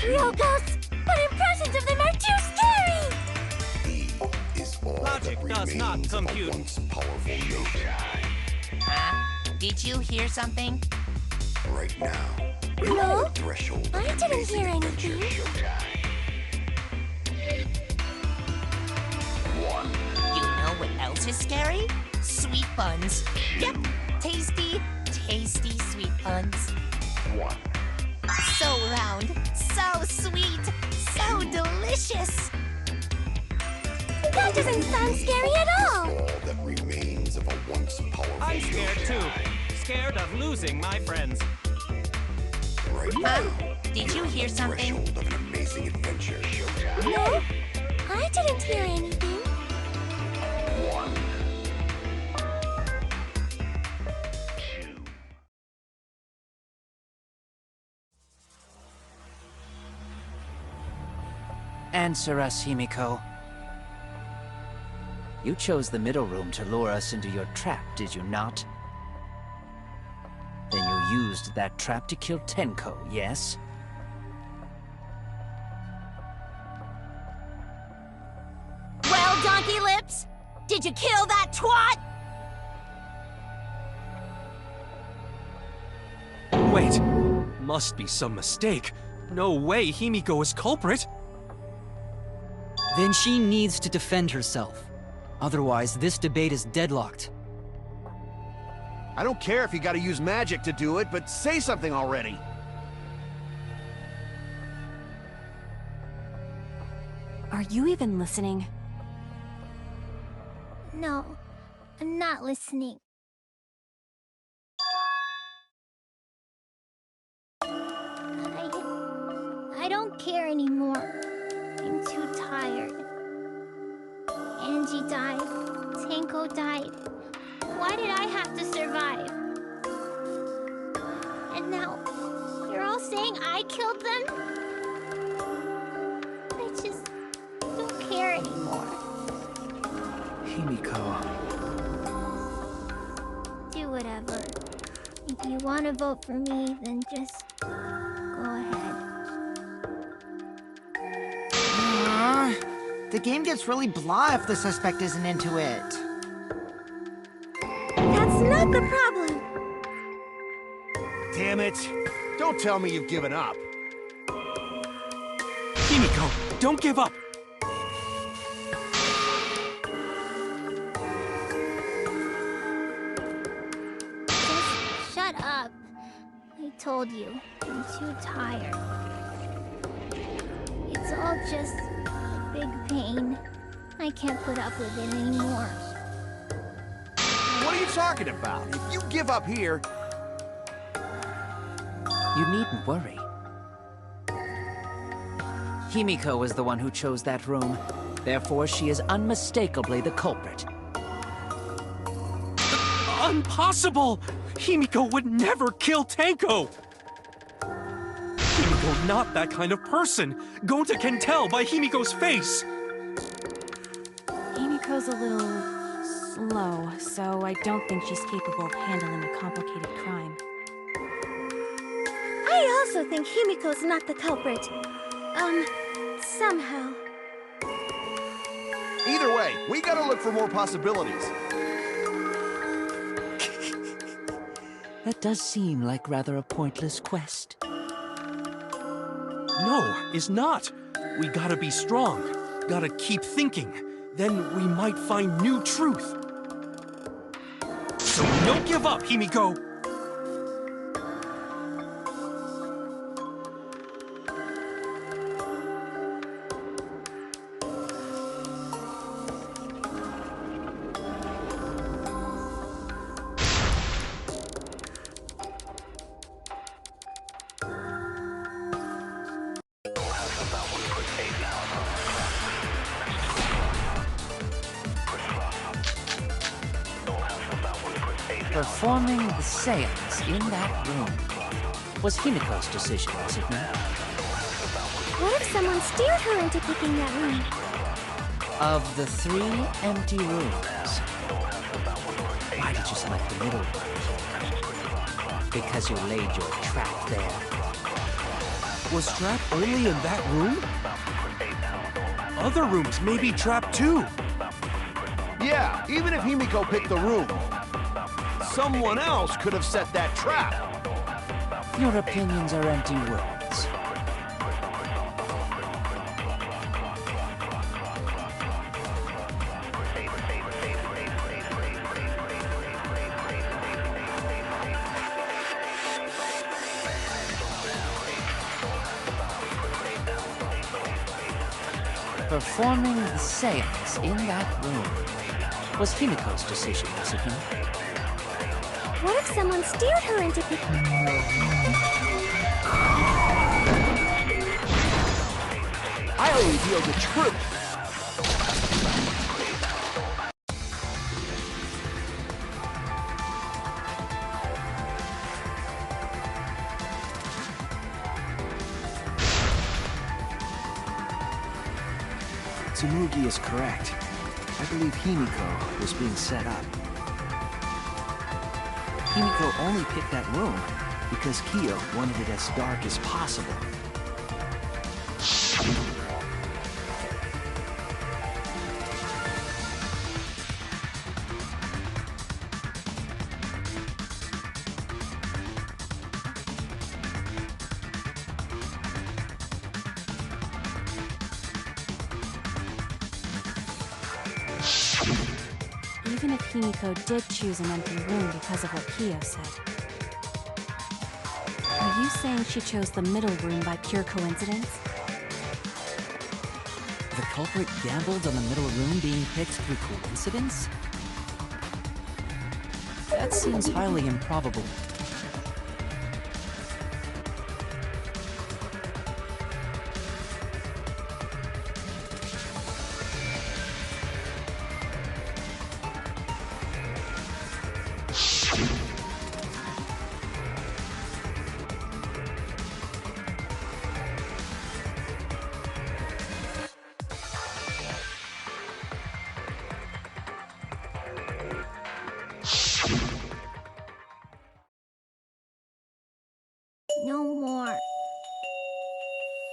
like real ghosts, but impressions of them are too scary! He is all Logic that does not remains of a compute. once powerful nation. Did you hear something? Right now, No, we're on the threshold of I an didn't amazing hear adventure. anything. You know what else is scary? Sweet buns. Yep, tasty, tasty sweet buns. So round, so sweet, so delicious. That doesn't sound scary at all! All that remains of a once powerful I'm scared nation. too. Scared of losing my friends. Right now, Did you hear on the something? threshold of an amazing adventure. No, I didn't hear anything. Answer us, Himiko. You chose the middle room to lure us into your trap, did you not? Then you used that trap to kill Tenko, yes? Well, Donkey Lips, did you kill that twat? Wait, must be some mistake. No way Himiko is culprit. Then she needs to defend herself. Otherwise, this debate is deadlocked. I don't care if you gotta use magic to do it, but say something already. Are you even listening? No, I'm not listening. I don't care anymore. I'm too tired. Angie died. Tenko died. Why did I have to survive? And now, you're all saying I killed them? I just don't care anymore. Himiko... Do whatever. If you want to vote for me, then just go ahead. The game gets really blah if the suspect isn't into it. That's not the problem. Damn it! Don't tell me you've given up. Himiko, don't give up. Just shut up. I told you, I'm too tired. It's all just a big pain. I can't put up with it anymore. What are you talking about? If you give up here... You needn't worry. Himiko was the one who chose that room. Therefore, she is unmistakably the culprit. Impossible! Himiko would never kill Tenko! Himiko not that kind of person. Gonta can tell by Himiko's face. Himiko's a little slow, so I don't think she's capable of handling a complicated crime. I also think Himiko's not the culprit. Somehow. Either way, we gotta look for more possibilities. That does seem like rather a pointless quest. No, is not. We gotta be strong. Gotta keep thinking. Then we might find new truth. So don't give up, Himiko! Performing the seance in that room was Himiko's decision, was it not? What if someone steered her into picking that room? Of the 3 empty rooms, why did you select the middle room? Because you laid your trap there. Was trapped only in that room? Other rooms may be trapped too. Yeah, even if Himiko picked the room, someone else could have set that trap. Your opinions are empty words. Performing the seance in that room was Himiko's decision, was it not? What if someone steered her into... I'll reveal the truth. Tsumugi is correct. I believe Himiko was being set up. Himiko only picked that room because Kyo wanted it as dark as possible. Even if Himiko did choose an empty room because of what Kyo said, are you saying she chose the middle room by pure coincidence? The culprit gambled on the middle room being picked through coincidence? That seems highly improbable. No more.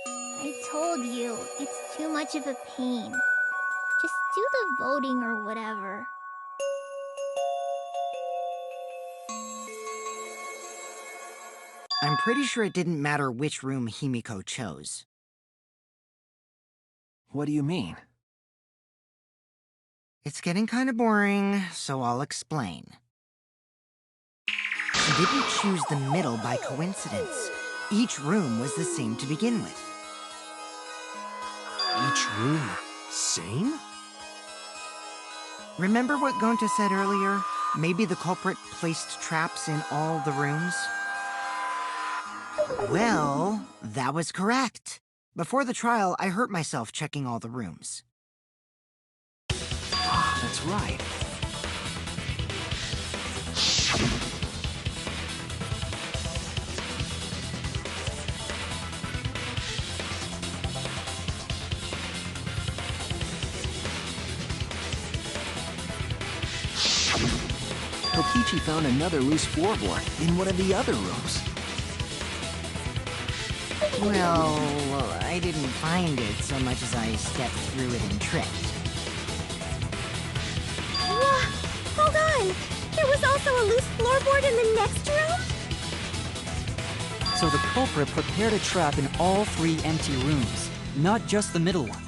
I told you, it's too much of a pain. Just do the voting or whatever. I'm pretty sure it didn't matter which room Himiko chose. What do you mean? It's getting kind of boring, so I'll explain. She didn't choose the middle by coincidence. Each room was the same to begin with. Each room, same? Remember what Gonta said earlier? Maybe the culprit placed traps in all the rooms? Well, that was correct. Before the trial, I hurt myself checking all the rooms. That's right. Kokichi found another loose floorboard in one of the other rooms. Well, I didn't find it so much as I stepped through it and tripped. Hold on! There was also a loose floorboard in the next room? So the culprit prepared a trap in all 3 empty rooms, not just the middle one.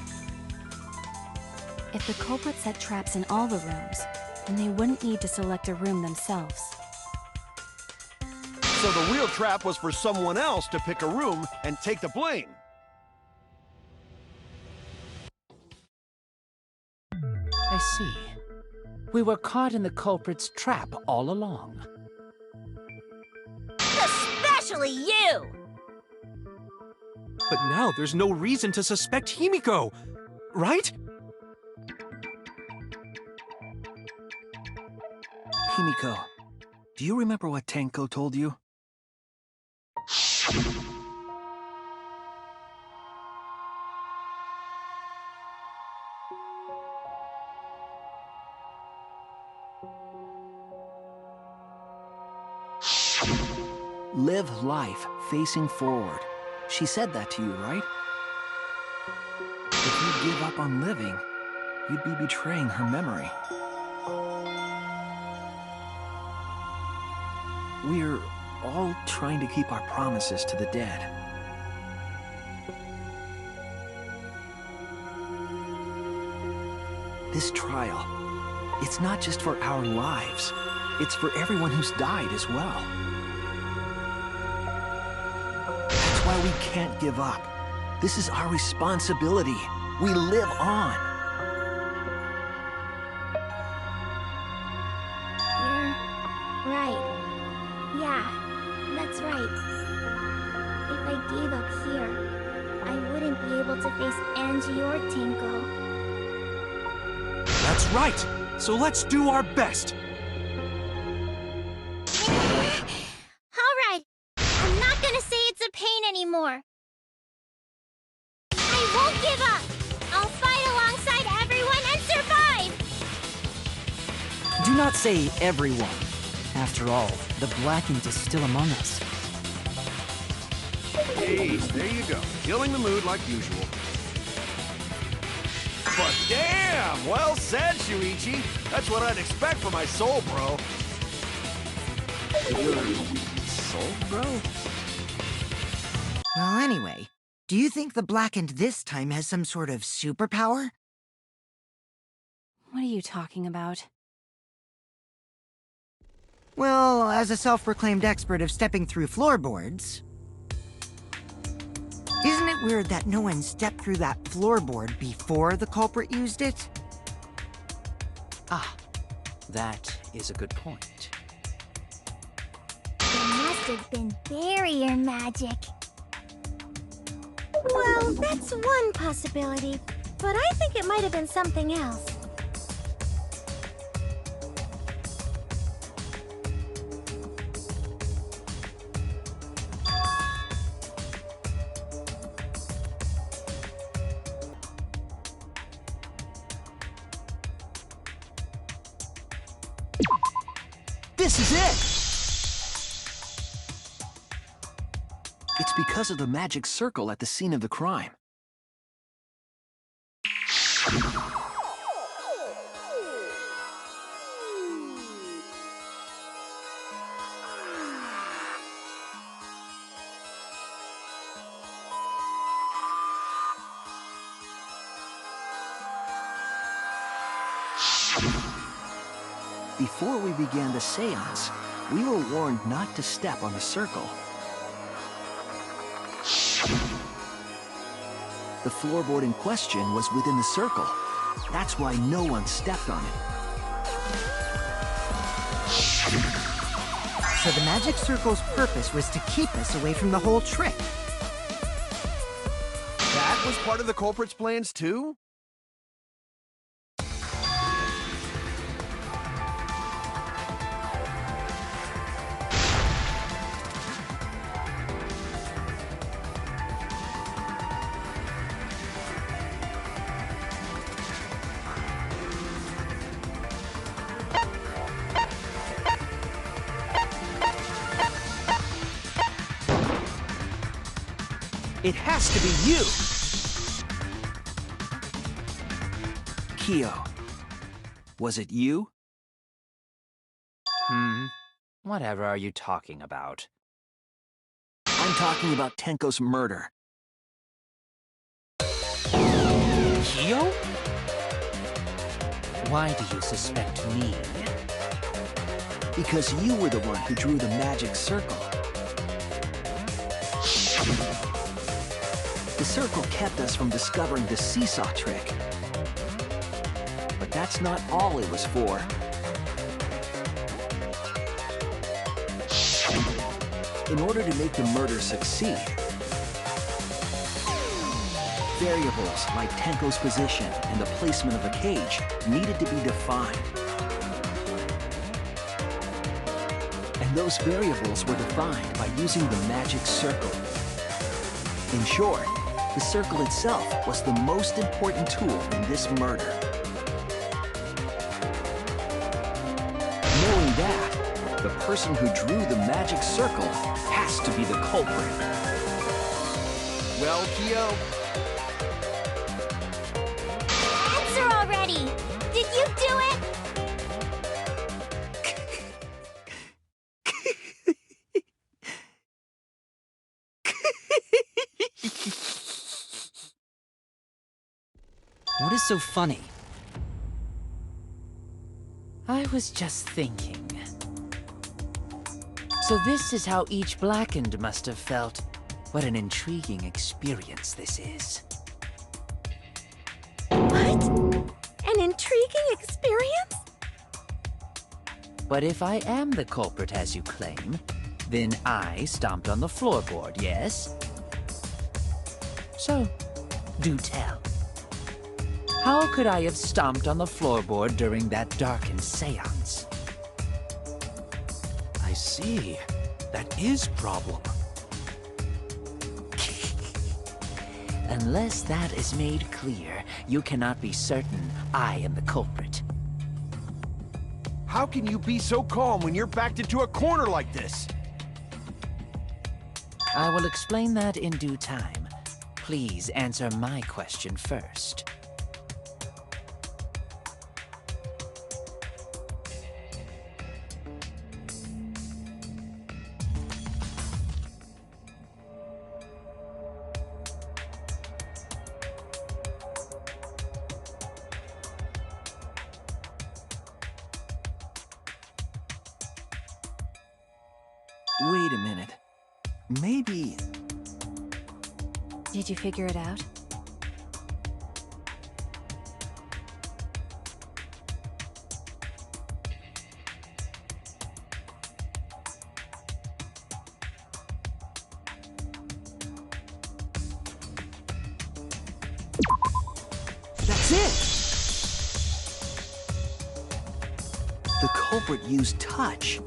If the culprit set traps in all the rooms, then they wouldn't need to select a room themselves. So the real trap was for someone else to pick a room and take the blame. I see. We were caught in the culprit's trap all along. Especially you! But now there's no reason to suspect Himiko, right? Himiko, do you remember what Tenko told you? Live life facing forward. She said that to you, right? If you give up on living, you'd be betraying her memory. We're all trying to keep our promises to the dead. This trial, it's not just for our lives. It's for everyone who's died as well. That's why we can't give up. This is our responsibility. We live on. You're right. Yeah, that's right. If I gave up here, I wouldn't be able to face Angie or Tinko. That's right! So let's do our best! Alright, I'm not gonna say it's a pain anymore. I won't give up! I'll fight alongside everyone and survive! Do not say everyone. After all, the Blackened is still among us. Hey, there you go. Killing the mood like usual. But damn! Well said, Shuichi. That's what I'd expect from my soul, bro. Your soul, bro? Well, anyway, do you think the Blackened this time has some sort of superpower? What are you talking about? Well, as a self-proclaimed expert of stepping through floorboards... Isn't it weird that no one stepped through that floorboard before the culprit used it? Ah, that is a good point. There must have been barrier magic. Well, that's one possibility, but I think it might have been something else. This is it! It's because of the magic circle at the scene of the crime. Before we began the seance, we were warned not to step on the circle. The floorboard in question was within the circle. That's why no one stepped on it. So the magic circle's purpose was to keep us away from the whole trick. That was part of the culprit's plans, too? It has to be you! Kyo, was it you? Whatever are you talking about? I'm talking about Tenko's murder. Kyo? Why do you suspect me? Because you were the one who drew the magic circle. The circle kept us from discovering the seesaw trick. But that's not all it was for. In order to make the murder succeed, variables like Tenko's position and the placement of the cage needed to be defined. And those variables were defined by using the magic circle. In short, the circle itself was the most important tool in this murder. Knowing that, the person who drew the magic circle has to be the culprit. Well, Kyo, Answer already! Did you do it? What is so funny? I was just thinking. So this is how each Blackened must have felt. What an intriguing experience this is. What? An intriguing experience? But if I am the culprit as you claim, then I stomped on the floorboard, yes? So, do tell. How could I have stomped on the floorboard during that darkened seance? I see. That is problem. Unless that is made clear, you cannot be certain I am the culprit. how can you be so calm when you're backed into a corner like this? I will explain that in due time. Please answer my question first. Wait a minute. Maybe... Did you figure it out? That's it! The culprit used touch.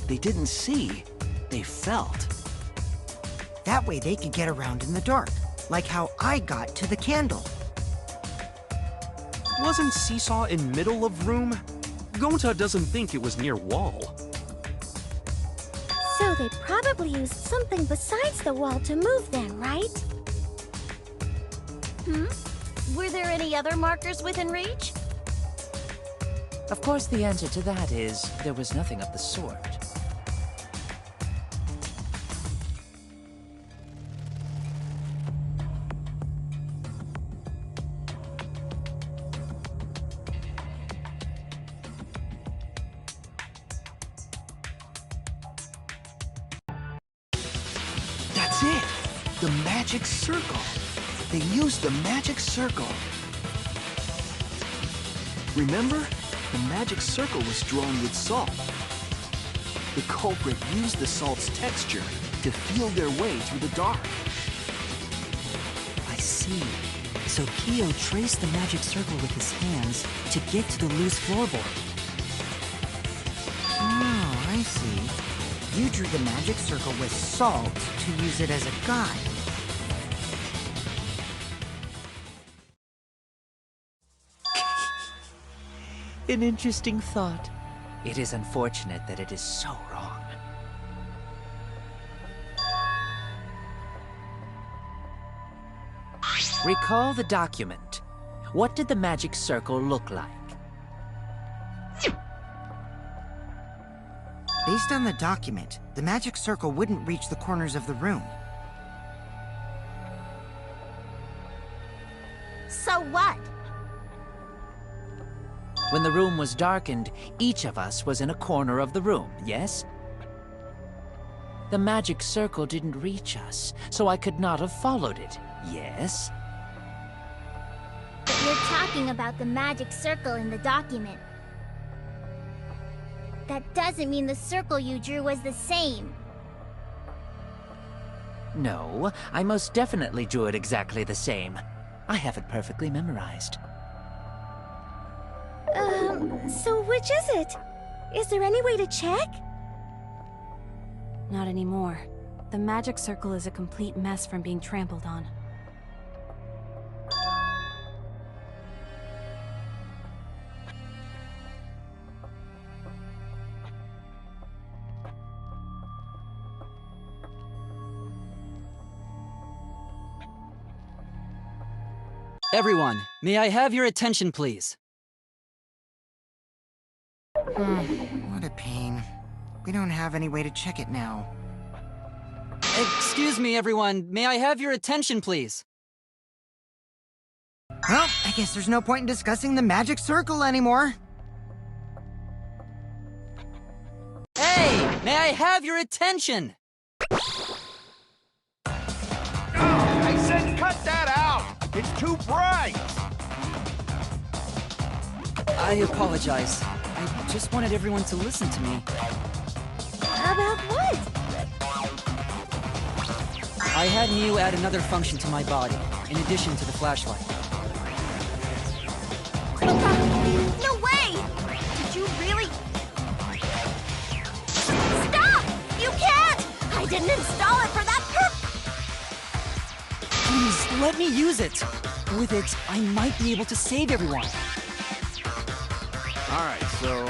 They didn't see. They felt. That way they could get around in the dark, like how I got to the candle. Wasn't Seesaw in middle of room? Gonta doesn't think it was near wall. So they probably used something besides the wall to move then, right? Were there any other markers within reach? Of course, the answer to that is there was nothing of the sort. That's it! The magic circle! They used the magic circle! Remember? The magic circle was drawn with salt. The culprit used the salt's texture to feel their way through the dark. I see. So Kyo traced the magic circle with his hands to get to the loose floorboard. Oh, I see. You drew the magic circle with salt to use it as a guide. An interesting thought. It is unfortunate that it is so wrong. Recall the document. What did the magic circle look like? Based on the document, the magic circle wouldn't reach the corners of the room. So what? When the room was darkened, each of us was in a corner of the room, yes? The magic circle didn't reach us, so I could not have followed it, yes? But you're talking about the magic circle in the document. That doesn't mean the circle you drew was the same. No, I most definitely drew it exactly the same. I have it perfectly memorized. So which is it? Is there any way to check? Not anymore. The magic circle is a complete mess from being trampled on. Everyone, may I have your attention, please? What a pain. We don't have any way to check it now. Excuse me, everyone. May I have your attention, please? Well, I guess there's no point in discussing the magic circle anymore. Hey! May I have your attention? I said cut that out! It's too bright! I apologize. I just wanted everyone to listen to me. About what? I had Miu add another function to my body, in addition to the flashlight. No way! Did you really? Stop! You can't! I didn't install it for that purpose! Please, let me use it! With it, I might be able to save everyone. Alright, so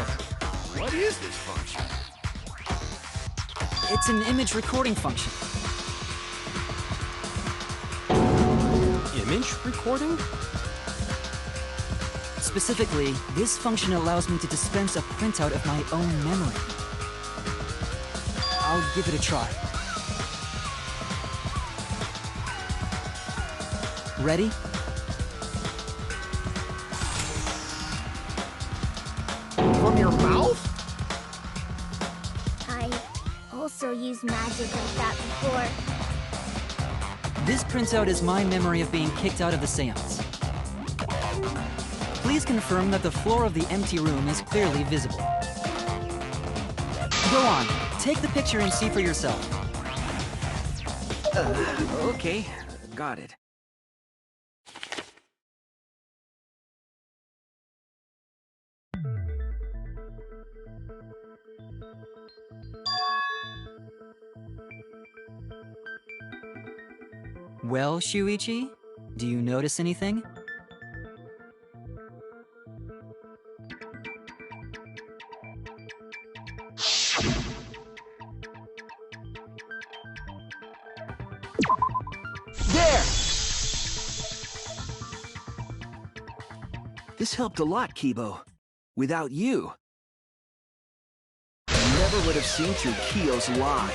what is this function? It's an image recording function. Image recording? Specifically, this function allows me to dispense a printout of my own memory. I'll give it a try. Ready? From your mouth? I also used magic like that before. This printout is my memory of being kicked out of the seance. Please confirm that the floor of the empty room is clearly visible. Go on, take the picture and see for yourself. Okay, got it. Well, Shuichi, do you notice anything? There! This helped a lot, Kibo. Without you, I never would have seen through Kiyo's lie.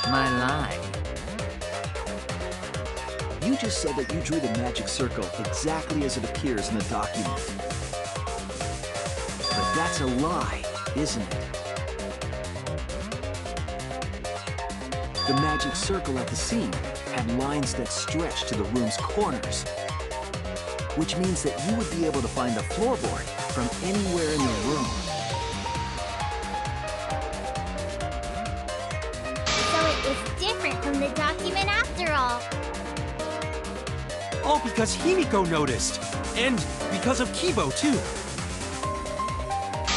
My lie. You just said that you drew the magic circle exactly as it appears in the document. But that's a lie, isn't it? The magic circle at the scene had lines that stretched to the room's corners, which means that you would be able to find the floorboard from anywhere in the room. So it was different from the document after all. All because Himiko noticed. And because of Kibo, too.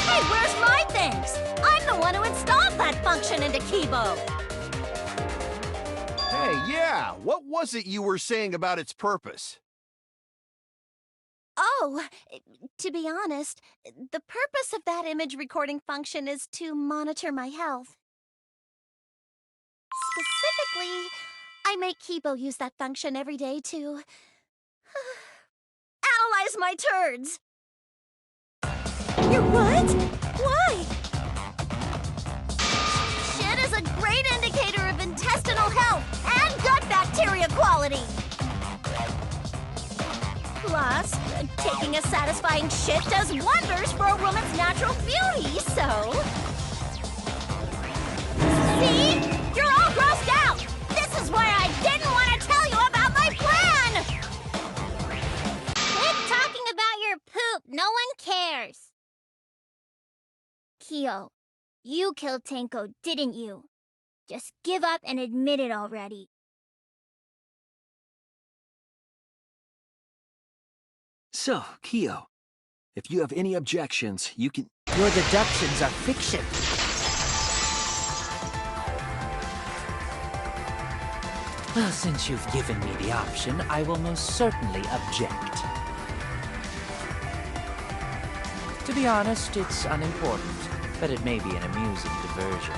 Hey, where's my things? I'm the one who installed that function into Kibo. Hey, yeah, what was it you were saying about its purpose? Oh, to be honest, the purpose of that image recording function is to monitor my health. Specifically, I make Kibo use that function every day to analyze my turds. Your what? Why? Shit is a great indicator of intestinal health and gut bacteria quality. Plus, taking a satisfying shit does wonders for a woman's natural beauty, so... See? You're all grossed out! This is why I didn't want to tell you about my plan! Quit talking about your poop. No one cares. Kyo, you killed Tenko, didn't you? Just give up and admit it already. So, Kyo, if you have any objections, you can... Your deductions are fiction. Well, since you've given me the option, I will most certainly object. To be honest, it's unimportant, but it may be an amusing diversion.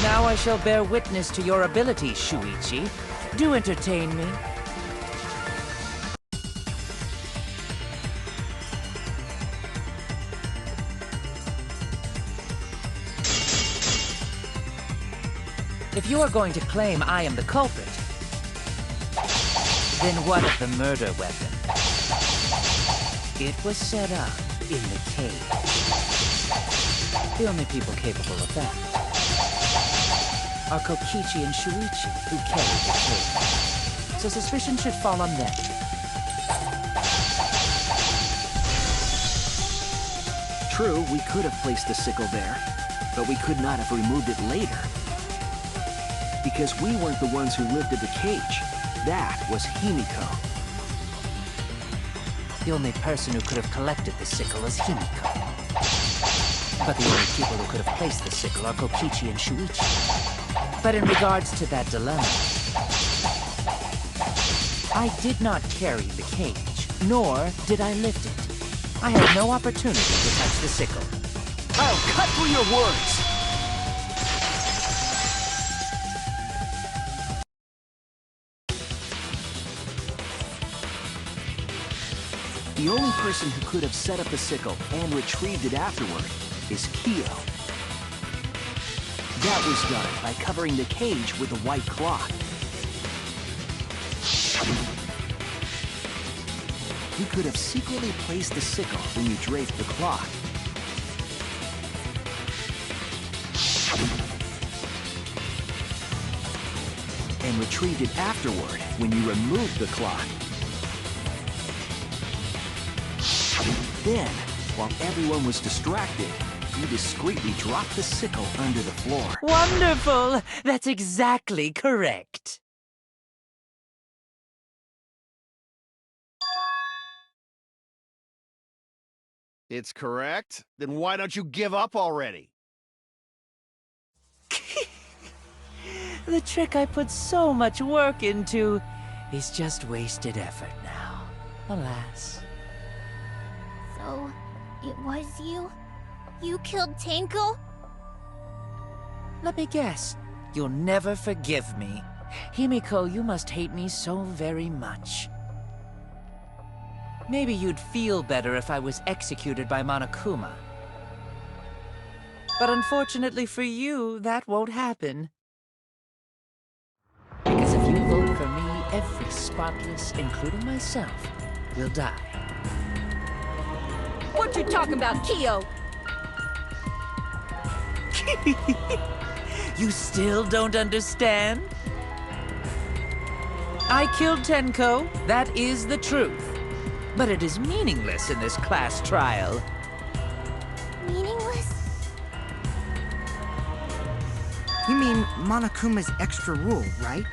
Now Now I shall bear witness to your abilities, Shuichi. Do entertain me. If you are going to claim I am the culprit, then what of the murder weapon? It was set up in the cage. The only people capable of that are Kokichi and Shuichi, who carried the cage. So suspicion should fall on them. True, we could have placed the sickle there, but we could not have removed it later. Because we weren't the ones who lifted the cage. That was Himiko. The only person who could have collected the sickle is Himiko. But the only people who could have placed the sickle are Kokichi and Shuichi. But in regards to that dilemma, I did not carry the cage, nor did I lift it. I had no opportunity to touch the sickle. I'll cut through your words! The only person who could have set up the sickle and retrieved it afterward is Kyo. That was done by covering the cage with a white cloth. You could have secretly placed the sickle when you draped the cloth. And retrieved it afterward when you removed the cloth. Then, while everyone was distracted, you discreetly dropped the sickle under the floor. Wonderful! That's exactly correct. It's correct? Then why don't you give up already? The trick I put so much work into is just wasted effort now. Alas. So, it was you? You killed Tenko? Let me guess. You'll never forgive me. Himiko, you must hate me so very much. Maybe you'd feel better if I was executed by Monokuma. But unfortunately for you, that won't happen. Because if you vote for me, every spotless, including myself, will die. What you talking about, Kyo? You still don't understand? I killed Tenko, that is the truth. But it is meaningless in this class trial. Meaningless? You mean Monokuma's extra rule, right?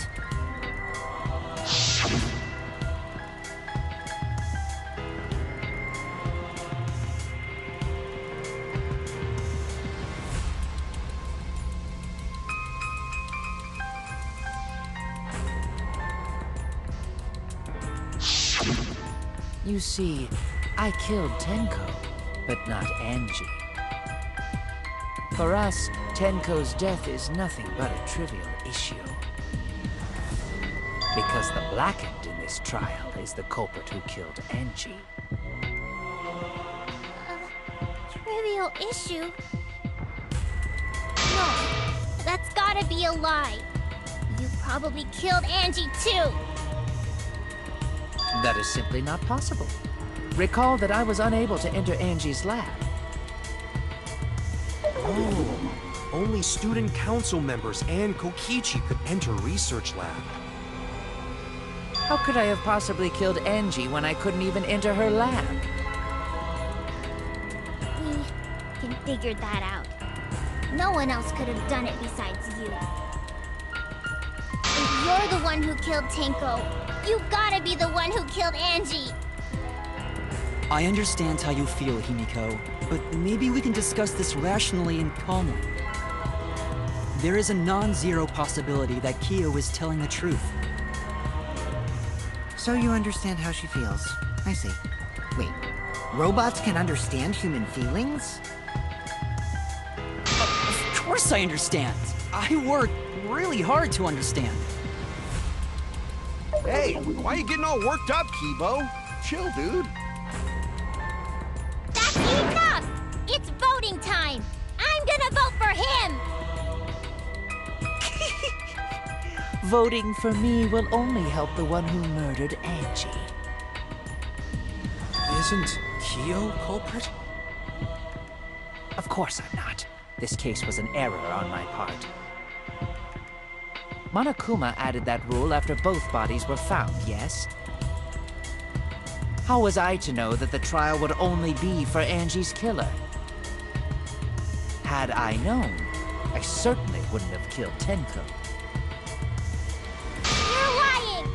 You see, I killed Tenko, but not Angie. For us, Tenko's death is nothing but a trivial issue. Because the blackened in this trial is the culprit who killed Angie. Trivial issue? No, that's gotta be a lie. You probably killed Angie too. That is simply not possible. Recall that I was unable to enter Angie's lab. Oh, only student council members and Kokichi could enter research lab. How could I have possibly killed Angie when I couldn't even enter her lab? We can figure that out. No one else could have done it besides you. If you're the one who killed Tenko, you gotta be the one who killed Angie! I understand how you feel, Himiko, but maybe we can discuss this rationally and calmly. There is a non-zero possibility that Kyo is telling the truth. So you understand how she feels. I see. Wait, robots can understand human feelings? Of course I understand! I worked really hard to understand. Hey, why are you getting all worked up, Kibo? Chill, dude. That's enough! It's voting time! I'm gonna vote for him! Voting for me will only help the one who murdered Angie. Isn't Kyo culprit? Of course I'm not. This case was an error on my part. Monokuma added that rule after both bodies were found, yes? How was I to know that the trial would only be for Angie's killer? Had I known, I certainly wouldn't have killed Tenko. You're lying!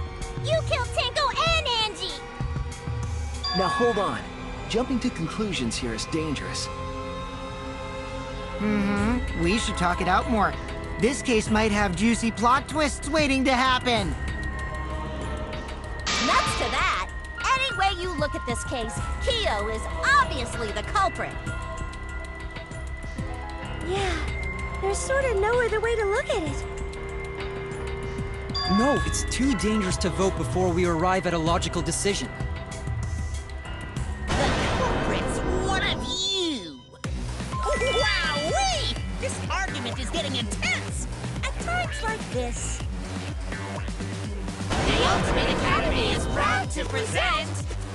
You killed Tenko and Angie! Now hold on. Jumping to conclusions here is dangerous. We should talk it out more. This case might have juicy plot twists waiting to happen. Nuts to that! Any way you look at this case, Kyo is obviously the culprit. Yeah, there's sort of no other way to look at it. No, it's too dangerous to vote before we arrive at a logical decision. The culprit's one of you! Wowee! This argument is getting intense! At times like this... The Ultimate Academy is proud to present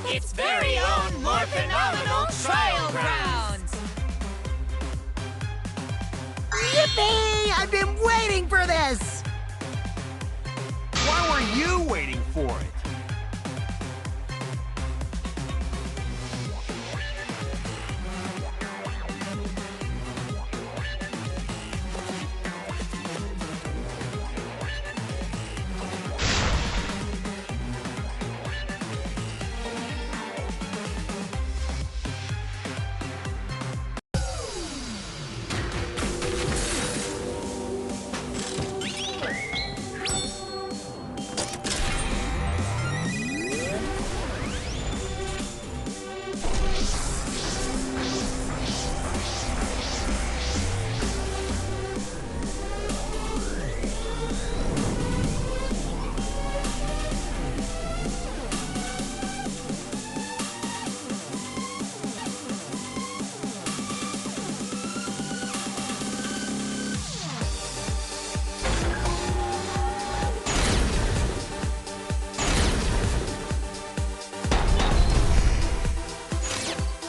its very own more phenomenal trial grounds! Yippee! I've been waiting for this! Why were you waiting for it?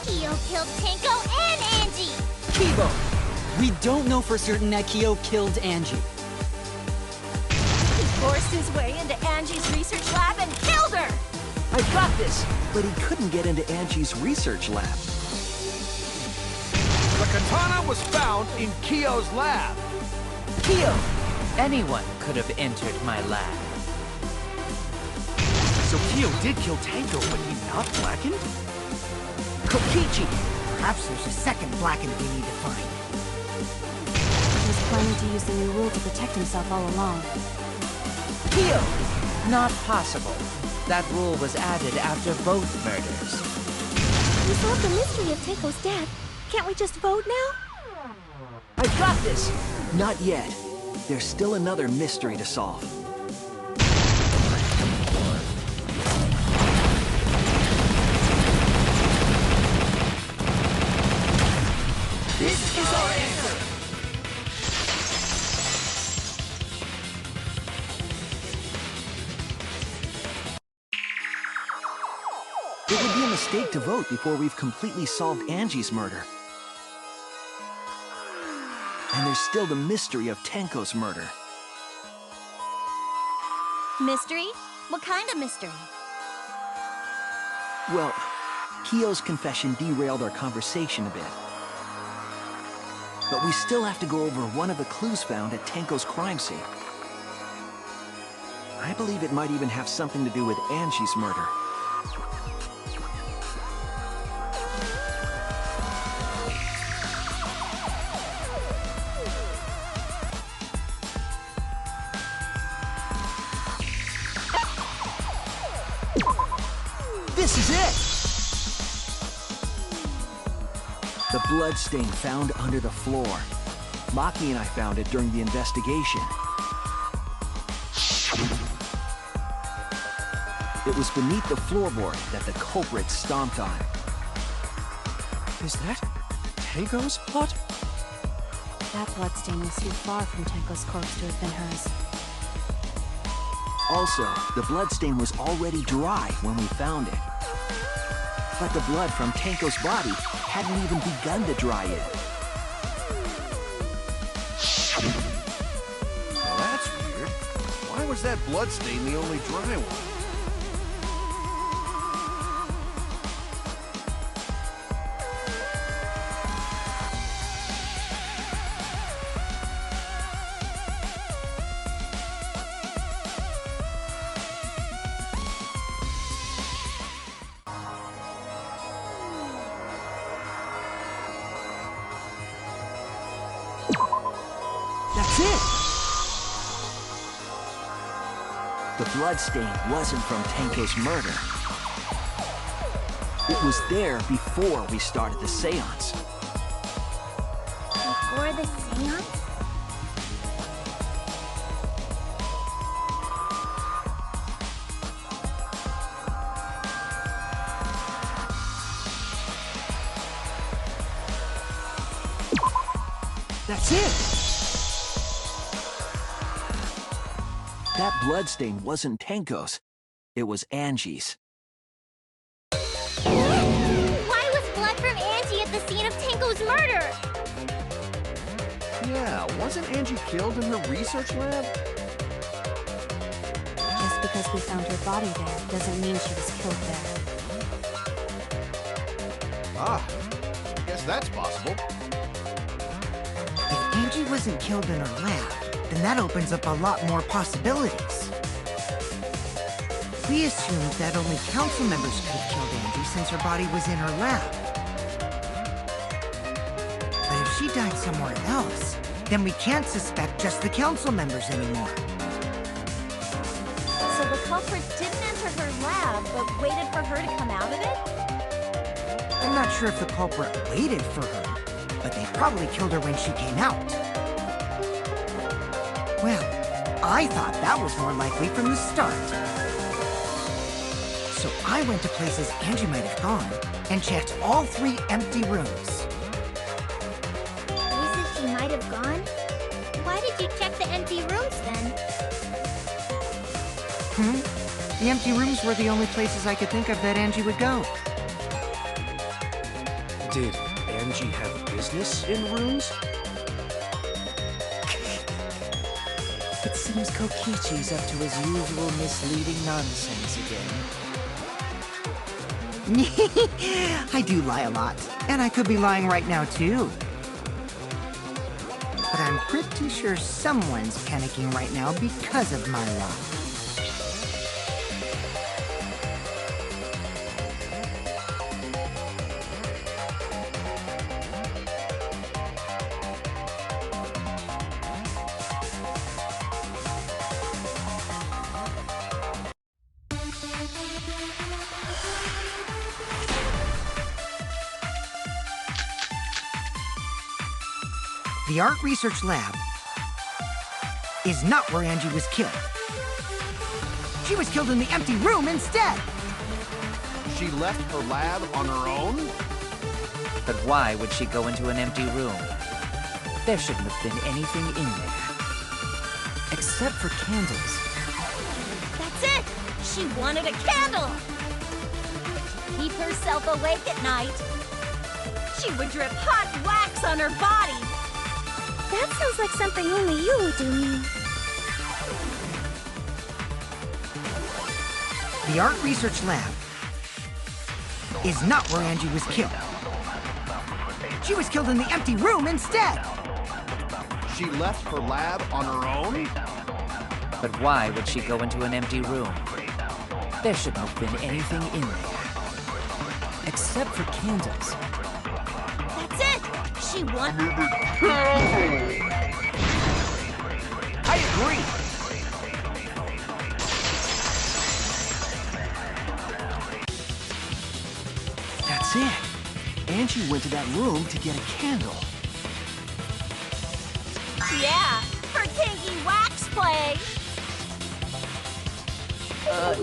Kyo killed Tenko and Angie! Kibo! We don't know for certain that Kyo killed Angie. He forced his way into Angie's research lab and killed her! I got this! But he couldn't get into Angie's research lab. The katana was found in Kyo's lab. Kyo! Anyone could have entered my lab. So Kyo did kill Tango, but he not blackened? Kokichi! Perhaps there's a second blackened we need to find. He was planning to use the new rule to protect himself all along. Kyo! Not possible. That rule was added after both murders. We solved the mystery of Tenko's death. Can't we just vote now? I got this! Not yet. There's still another mystery to solve. This is our answer! It would be a mistake to vote before we've completely solved Angie's murder. And there's still the mystery of Tenko's murder. Mystery? What kind of mystery? Well, Kyo's confession derailed our conversation a bit. But we still have to go over one of the clues found at Tenko's crime scene. I believe it might even have something to do with Angie's murder. This is it! The bloodstain found under the floor. Maki and I found it during the investigation. It was beneath the floorboard that the culprit stomped on. Is that Tango's blood? That bloodstain was too far from Tenko's corpse to have been hers. Also, the bloodstain was already dry when we found it. But the blood from Tenko's body hadn't even begun to dry yet. Well, that's weird. Why was that bloodstain the only dry one? That's it! The bloodstain wasn't from Tenko's murder. It was there before we started the seance. Before the seance? That's it! That bloodstain wasn't Tenko's. It was Angie's. Why was blood from Angie at the scene of Tenko's murder? Yeah, wasn't Angie killed in her research lab? Just because we found her body there doesn't mean she was killed there. Ah, guess that's possible. If Angie wasn't killed in her lab, then that opens up a lot more possibilities. We assumed that only council members could have killed Angie since her body was in her lab. But if she died somewhere else, then we can't suspect just the council members anymore. So the culprit didn't enter her lab, but waited for her to come out of it? I'm not sure if the culprit waited for her, but they probably killed her when she came out. Well, I thought that was more likely from the start. So I went to places Angie might have gone and checked all 3 empty rooms. Places she might have gone? Why did you check the empty rooms then? The empty rooms were the only places I could think of that Angie would go. Did Angie have business in rooms? It seems Kokichi's up to his usual misleading nonsense again. I do lie a lot, and I could be lying right now too. But I'm pretty sure someone's panicking right now because of my lie. The art research lab is not where Angie was killed. She was killed in the empty room instead. She left her lab on her own? But why would she go into an empty room? There shouldn't have been anything in there. Except for candles. That's it! She wanted a candle! To keep herself awake at night. She would drip hot wax on her body. That sounds like something only you would do, Mii. The art research lab is not where Angie was killed. She was killed in the empty room instead. She left her lab on her own? But why would she go into an empty room? There shouldn't have been anything in there. Except for candles. That's it! She wanted... I agree! That's it. Angie went to that room to get a candle. Yeah, for kinky wax play.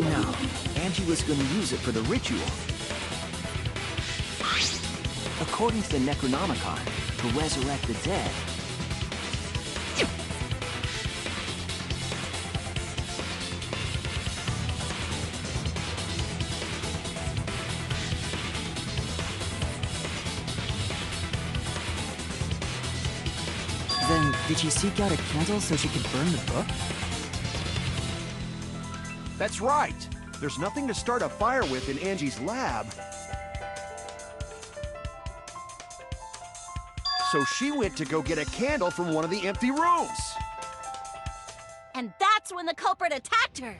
No. Angie was gonna use it for the ritual. According to the Necronomicon, to resurrect the dead. Then, did she seek out a candle so she could burn the book? That's right. There's nothing to start a fire with in Angie's lab. So she went to go get a candle from one of the empty rooms. And that's when the culprit attacked her.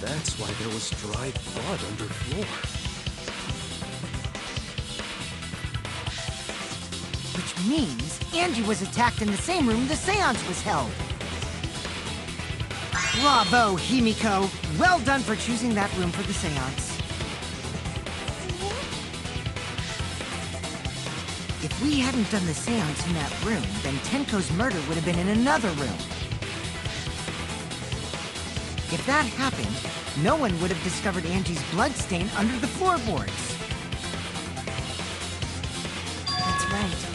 That's why there was dried blood underfloor. Which means Angie was attacked in the same room the seance was held. Bravo, Himiko. Well done for choosing that room for the seance. If we hadn't done the seance in that room, then Tenko's murder would have been in another room. If that happened, no one would have discovered Angie's bloodstain under the floorboards. That's right.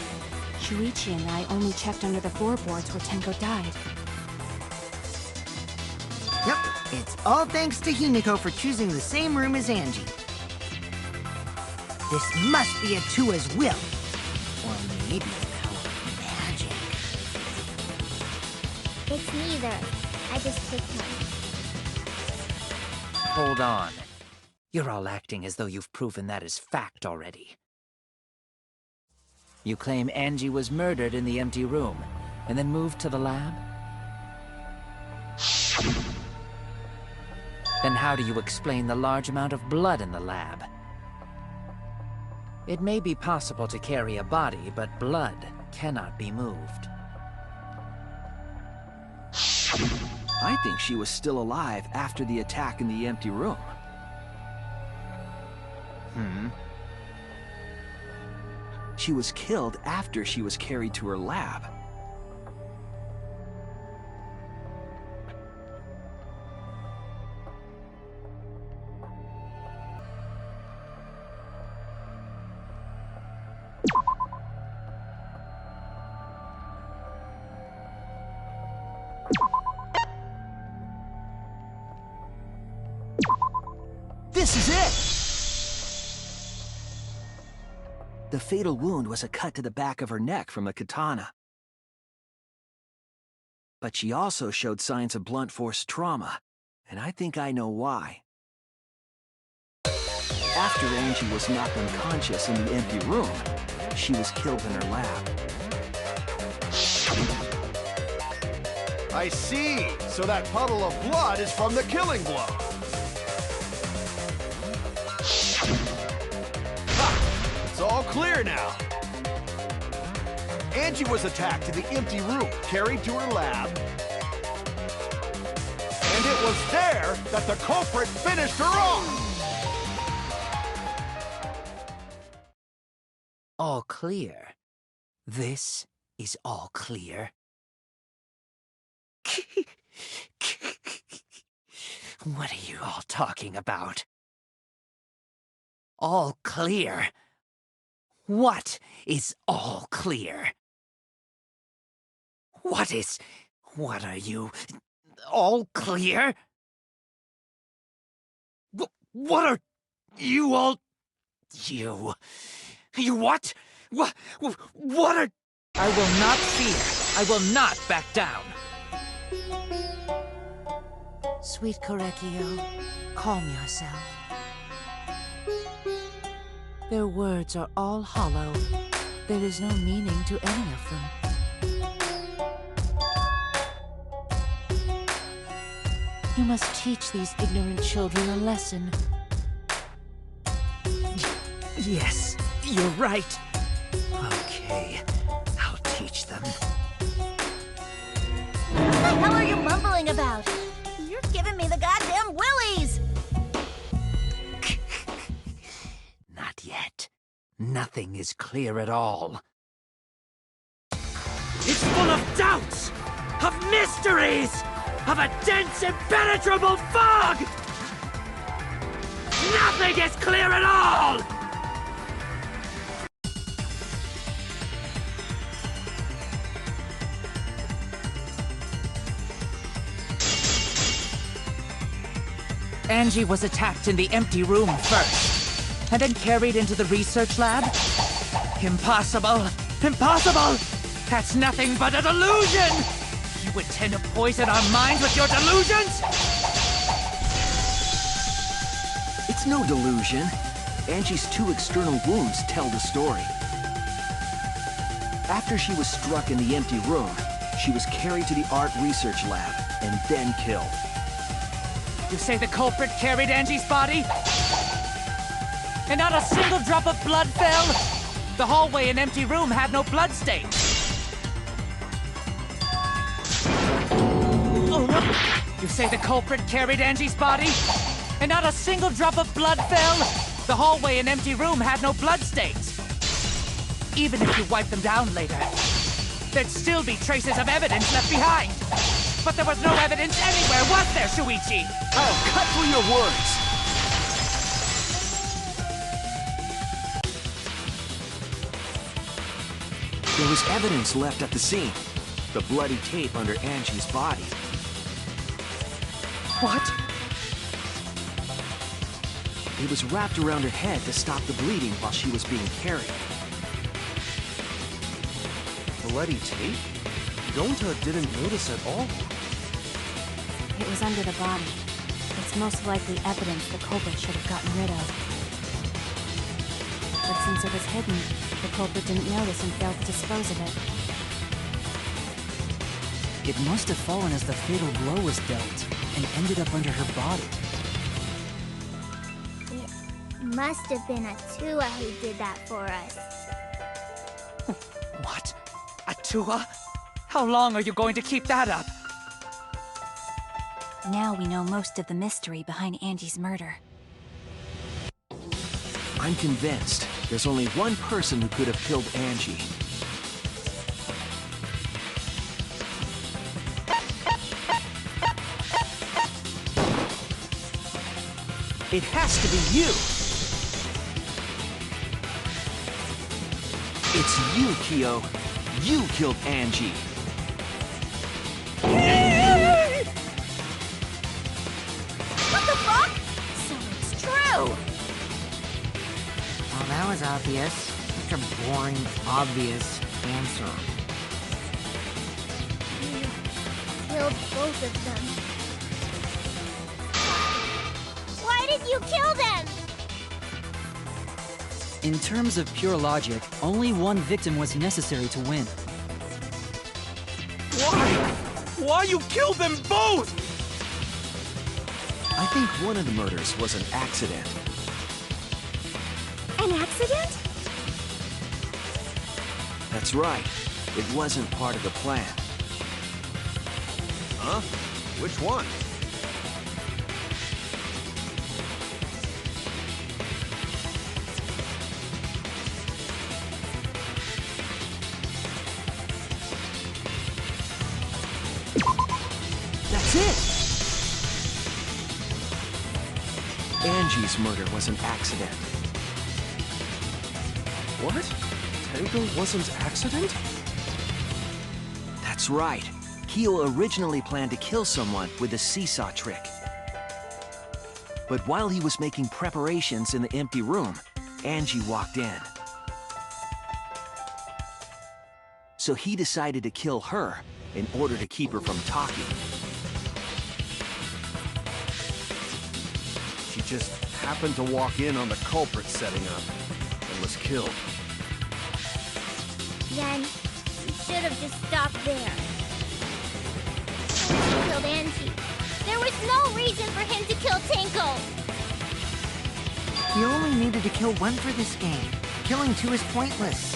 Shuichi and I only checked under the floorboards where Tenko died. Yep, it's all thanks to Himiko for choosing the same room as Angie. This must be Atua's will. Or maybe the power of magic. It's neither. I just picked one. Hold on. You're all acting as though you've proven that as fact already. You claim Angie was murdered in the empty room, and then moved to the lab? Then how do you explain the large amount of blood in the lab? It may be possible to carry a body, but blood cannot be moved. I think she was still alive after the attack in the empty room. She was killed after she was carried to her lab. This is it! The fatal wound was a cut to the back of her neck from the katana. But she also showed signs of blunt force trauma, and I think I know why. After Angie was knocked unconscious in the empty room, she was killed in her lab. I see. So that puddle of blood is from the killing blow. It's all clear now. Angie was attacked in the empty room, carried to her lab. And it was there that the culprit finished her off! All clear. This is all clear. What are you all talking about? All clear? What is all clear? What are you? All clear? What are you all? You what? What are? I will not fear. I will not back down. Sweet Korekio, calm yourself. Their words are all hollow. There is no meaning to any of them. You must teach these ignorant children a lesson. Yes, you're right. Okay, I'll teach them. What the hell are you mumbling about? You're giving me the goddamn willies! Not yet. Nothing is clear at all. It's full of doubts, of mysteries, of a dense, impenetrable fog! Nothing is clear at all! Angie was attacked in the empty room first, and then carried into the research lab? Impossible! Impossible! That's nothing but a delusion! You intend to poison our minds with your delusions? It's no delusion. Angie's 2 external wounds tell the story. After she was struck in the empty room, she was carried to the art research lab and then killed. You say the culprit carried Angie's body? And not a single drop of blood fell? The hallway and empty room had no bloodstains. Oh no! You say the culprit carried Angie's body? And not a single drop of blood fell? The hallway and empty room had no bloodstains. Even if you wipe them down later, there'd still be traces of evidence left behind. But there was no evidence anywhere, was there, Shuichi? Oh, cut through your words! There was evidence left at the scene. The bloody tape under Angie's body. What? It was wrapped around her head to stop the bleeding while she was being carried. Bloody tape? Gonta didn't notice at all. It was under the body. It's most likely evidence the culprit should have gotten rid of. But since it was hidden, the culprit didn't notice and failed to dispose of it. It must have fallen as the fatal blow was dealt, and ended up under her body. It must have been Atua who did that for us. What? Atua? How long are you going to keep that up? Now we know most of the mystery behind Angie's murder. I'm convinced there's only one person who could have killed Angie. It has to be you! It's you, Kyo. You killed Angie. What the fuck? So it's true! Well, that was obvious. Such a boring, obvious answer. You killed both of them. Why did you kill them? In terms of pure logic, only one victim was necessary to win. Why? Why you killed them both? I think one of the murders was an accident. An accident? That's right. It wasn't part of the plan. Huh? Which one? That's it! Angie's murder was an accident. What? Tenko wasn't accident? That's right. Kyo originally planned to kill someone with a seesaw trick. But while he was making preparations in the empty room, Angie walked in. So he decided to kill her in order to keep her from talking. She just happened to walk in on the culprit setting up and was killed. Then, you should have just stopped there. He killed Angie. There was no reason for him to kill Tenko! You only needed to kill one for this game. Killing two is pointless.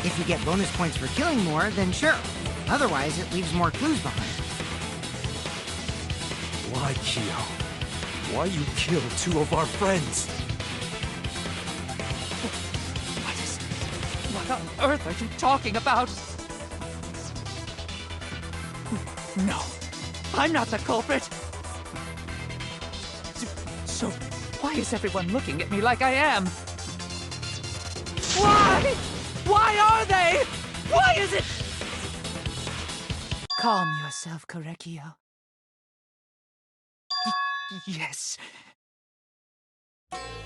If you get bonus points for killing more, then sure. Otherwise, it leaves more clues behind. Why, Kyo? Why you kill two of our friends? What on earth are you talking about? No, I'm not the culprit. So, why is everyone looking at me like I am? Why? Why are they? Why is it? Calm yourself, Korekio. Yes.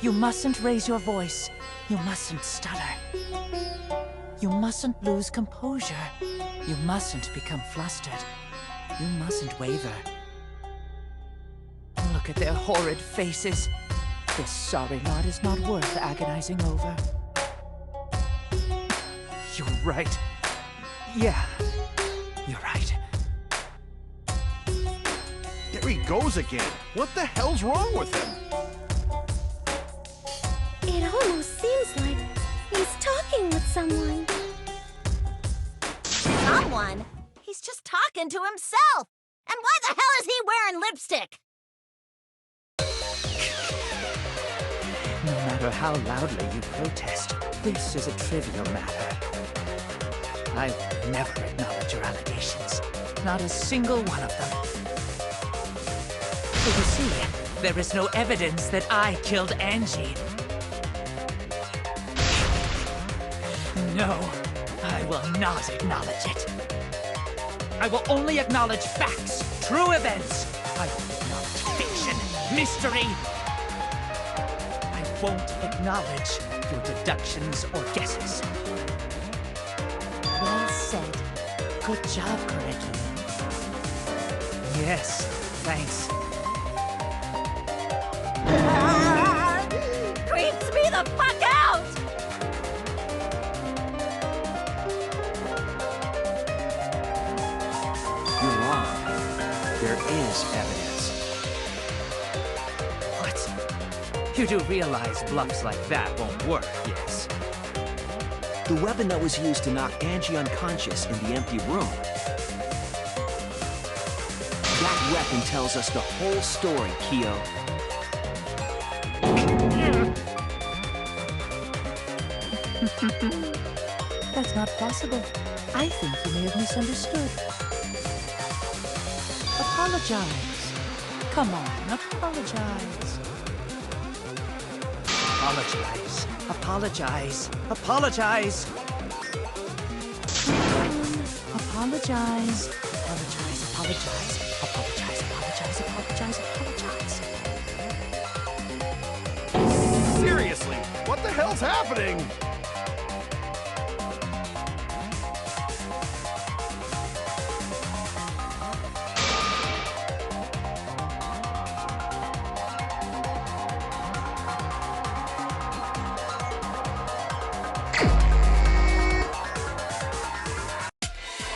You mustn't raise your voice. You mustn't stutter. You mustn't lose composure. You mustn't become flustered. You mustn't waver. Look at their horrid faces. This sorry lot is not worth agonizing over. You're right. Yeah, you're right. There he goes again. What the hell's wrong with him? It almost seems like he's talking with someone. Someone? He's just talking to himself. And why the hell is he wearing lipstick? No matter how loudly you protest, this is a trivial matter. I will never acknowledge your allegations. Not a single one of them. So you see, there is no evidence that I killed Angie. No, I will not acknowledge it. I will only acknowledge facts, true events. I won't acknowledge fiction, mystery. I won't acknowledge your deductions or guesses. Well said. Good job, Korekio. Yes, thanks. Creeps me the fuck out! You're wrong. There is evidence. What? You do realize bluffs like that won't work, yes? The weapon that was used to knock Angie unconscious in the empty room. That weapon tells us the whole story, Kyo. That's not possible. I think you may have misunderstood. Apologize. Come on, apologize. Apologize. Apologize. Apologize. Apologize. Apologize. Apologize. Apologize. Apologize. Apologize. Apologize. Seriously, what the hell's happening?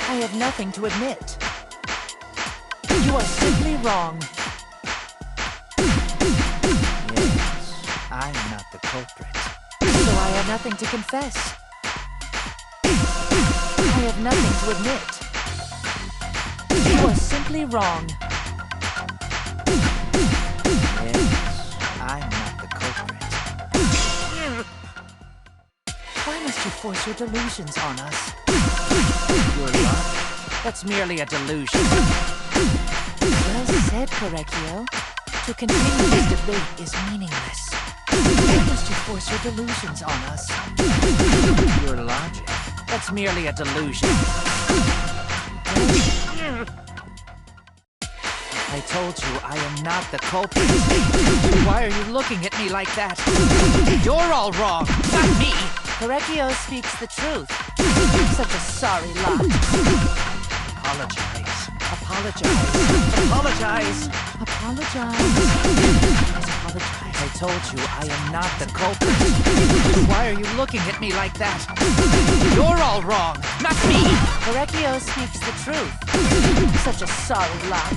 I have nothing to admit. You are simply wrong. Yes, I'm not the culprit. So I have nothing to confess. I have nothing to admit. You are simply wrong. Yes, I'm not the culprit. Why must you force your delusions on us? Your love? That's merely a delusion. Well said, Korekio. To continue this debate is meaningless. Why must you force your delusions on us? Your logic? That's merely a delusion. I told you I am not the culprit. Why are you looking at me like that? You're all wrong, not me. Korekio speaks the truth. Such a sorry lot. Apologize. Apologize. Apologize. Apologize. Apologize. I told you I am not the culprit. Why are you looking at me like that? You're all wrong, not me. Korekio speaks the truth. Such a sorry lot.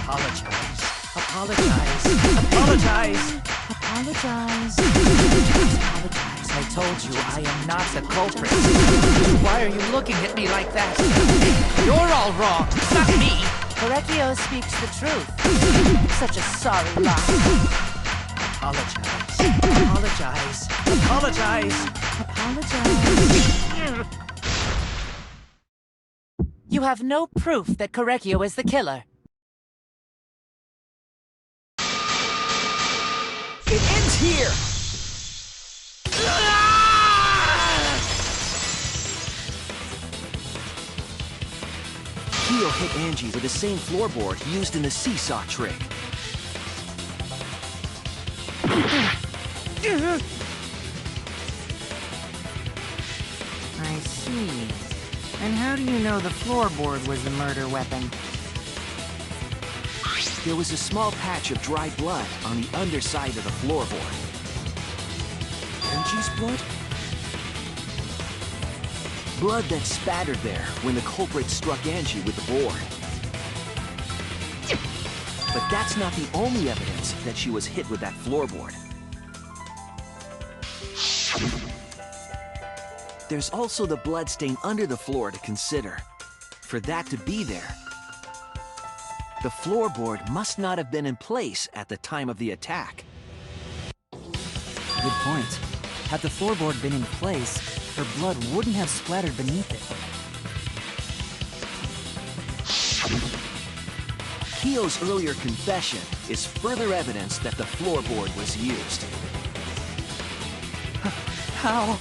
Apologize. Apologize. Apologize. Apologize. Apologize. I told you I am not the culprit. Why are you looking at me like that? You're all wrong, not me. Korekio speaks the truth. Such a sorry lot. Apologize. Apologize. Apologize. Apologize. Apologize. You have no proof that Correcchio is the killer. It ends here! Kyo hit Angie with the same floorboard used in the seesaw trick. I see. And how do you know the floorboard was the murder weapon? There was a small patch of dried blood on the underside of the floorboard. Angie's blood? Blood that spattered there when the culprit struck Angie with the board. But that's not the only evidence that she was hit with that floorboard. There's also the bloodstain under the floor to consider. For that to be there, the floorboard must not have been in place at the time of the attack. Good point. Had the floorboard been in place, her blood wouldn't have splattered beneath it. Kyo's earlier confession is further evidence that the floorboard was used. How?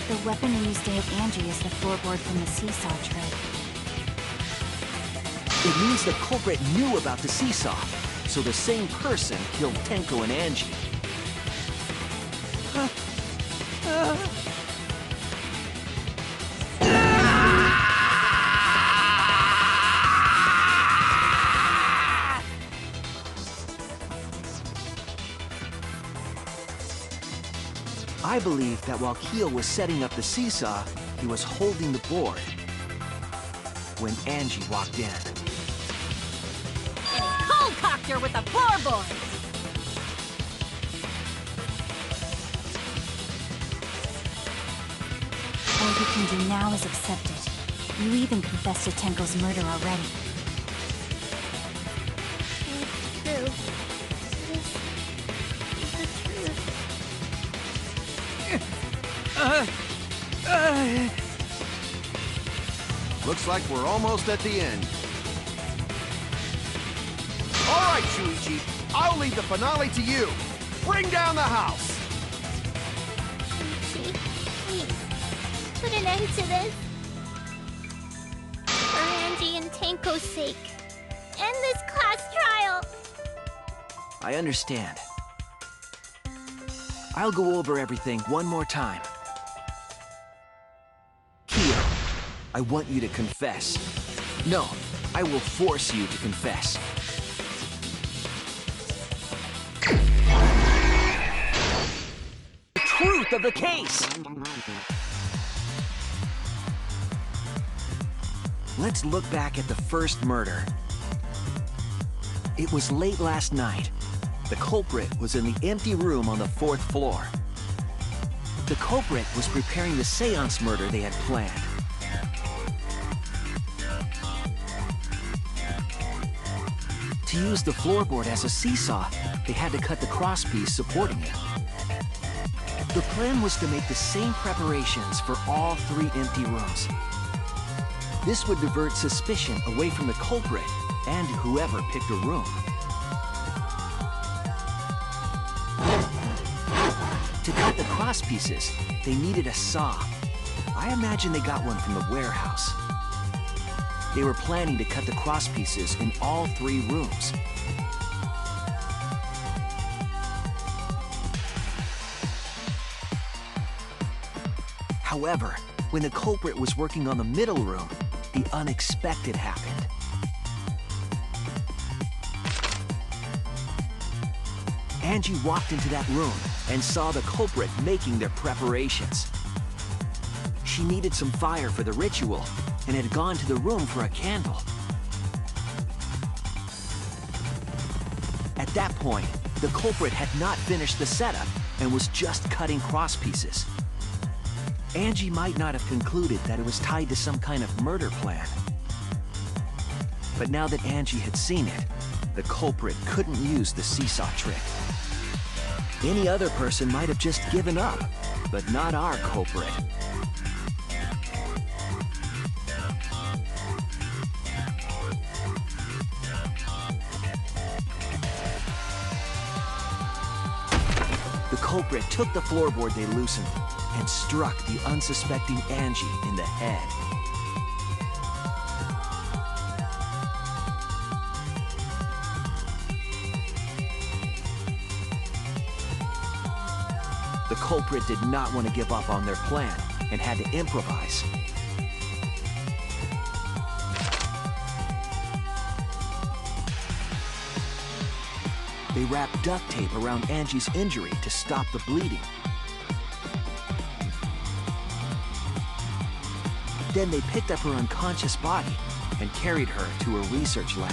The weapon used to hit Angie is the floorboard from the seesaw trick. It means the culprit knew about the seesaw, so the same person killed Tenko and Angie. I believe that while Kyo was setting up the seesaw, he was holding the board when Angie walked in. And he cold-cocked her with the floorboard! All you can do now is accept it. You even confessed to Tenko's murder already. It's true. This is the truth. Looks like we're almost at the end. All right, Shuichi. I'll leave the finale to you. Bring down the house. Shuichi, please, put an end to this. For Angie and Tenko's sake. End this class trial. I understand. I'll go over everything one more time. Kyo, I want you to confess. No, I will force you to confess. The truth of the case! Let's look back at the first murder. It was late last night. The culprit was in the empty room on the 4th floor. The culprit was preparing the seance murder they had planned. To use the floorboard as a seesaw, they had to cut the crosspiece supporting it. The plan was to make the same preparations for all 3 empty rooms. This would divert suspicion away from the culprit and whoever picked a room. To cut the crosspieces, they needed a saw. I imagine they got one from the warehouse. They were planning to cut the crosspieces in all 3 rooms. However, when the culprit was working on the middle room, the unexpected happened. Angie walked into that room and saw the culprit making their preparations. She needed some fire for the ritual and had gone to the room for a candle. At that point, the culprit had not finished the setup and was just cutting crosspieces. Angie might not have concluded that it was tied to some kind of murder plan. But now that Angie had seen it, the culprit couldn't use the seesaw trick. Any other person might have just given up, but not our culprit. The culprit took the floorboard they loosened and struck the unsuspecting Angie in the head. The culprit did not want to give up on their plan and had to improvise. They wrapped duct tape around Angie's injury to stop the bleeding. Then they picked up her unconscious body and carried her to a research lab.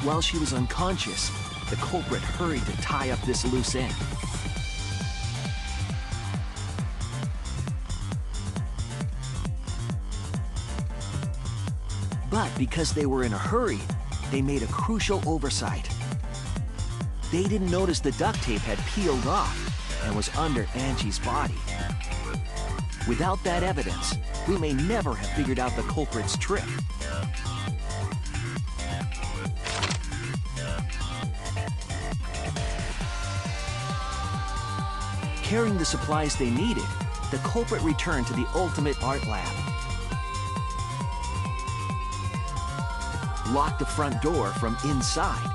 While she was unconscious, the culprit hurried to tie up this loose end. But because they were in a hurry, they made a crucial oversight. They didn't notice the duct tape had peeled off and was under Angie's body. Without that evidence, we may never have figured out the culprit's trick. Carrying the supplies they needed, the culprit returned to the ultimate art lab. Locked the front door from inside.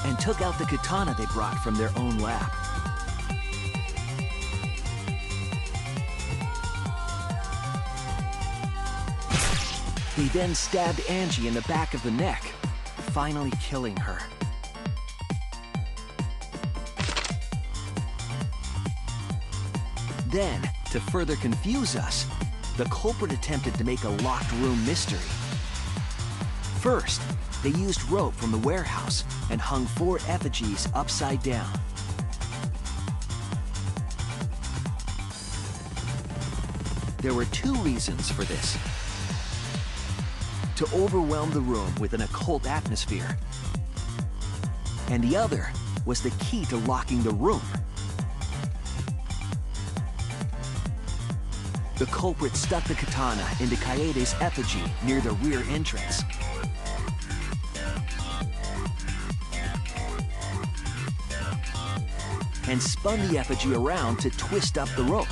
And took out the katana they brought from their own lab. They then stabbed Angie in the back of the neck, finally killing her. Then, to further confuse us, the culprit attempted to make a locked room mystery. First, they used rope from the warehouse and hung 4 effigies upside down. There were 2 reasons for this. To overwhelm the room with an occult atmosphere. And the other was the key to locking the room. The culprit stuck the katana into Kaede's effigy near the rear entrance. And spun the effigy around to twist up the rope.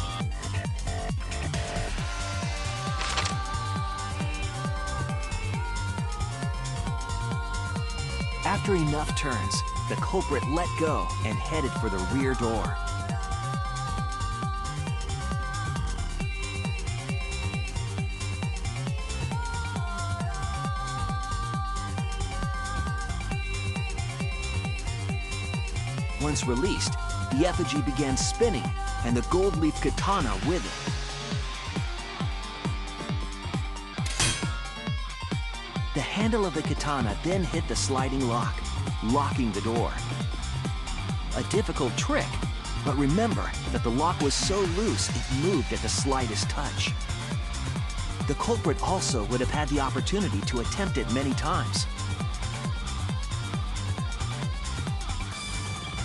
After enough turns, the culprit let go and headed for the rear door. Once released, the effigy began spinning, and the gold leaf katana with it. The handle of the katana then hit the sliding lock, locking the door. A difficult trick, but remember that the lock was so loose it moved at the slightest touch. The culprit also would have had the opportunity to attempt it many times.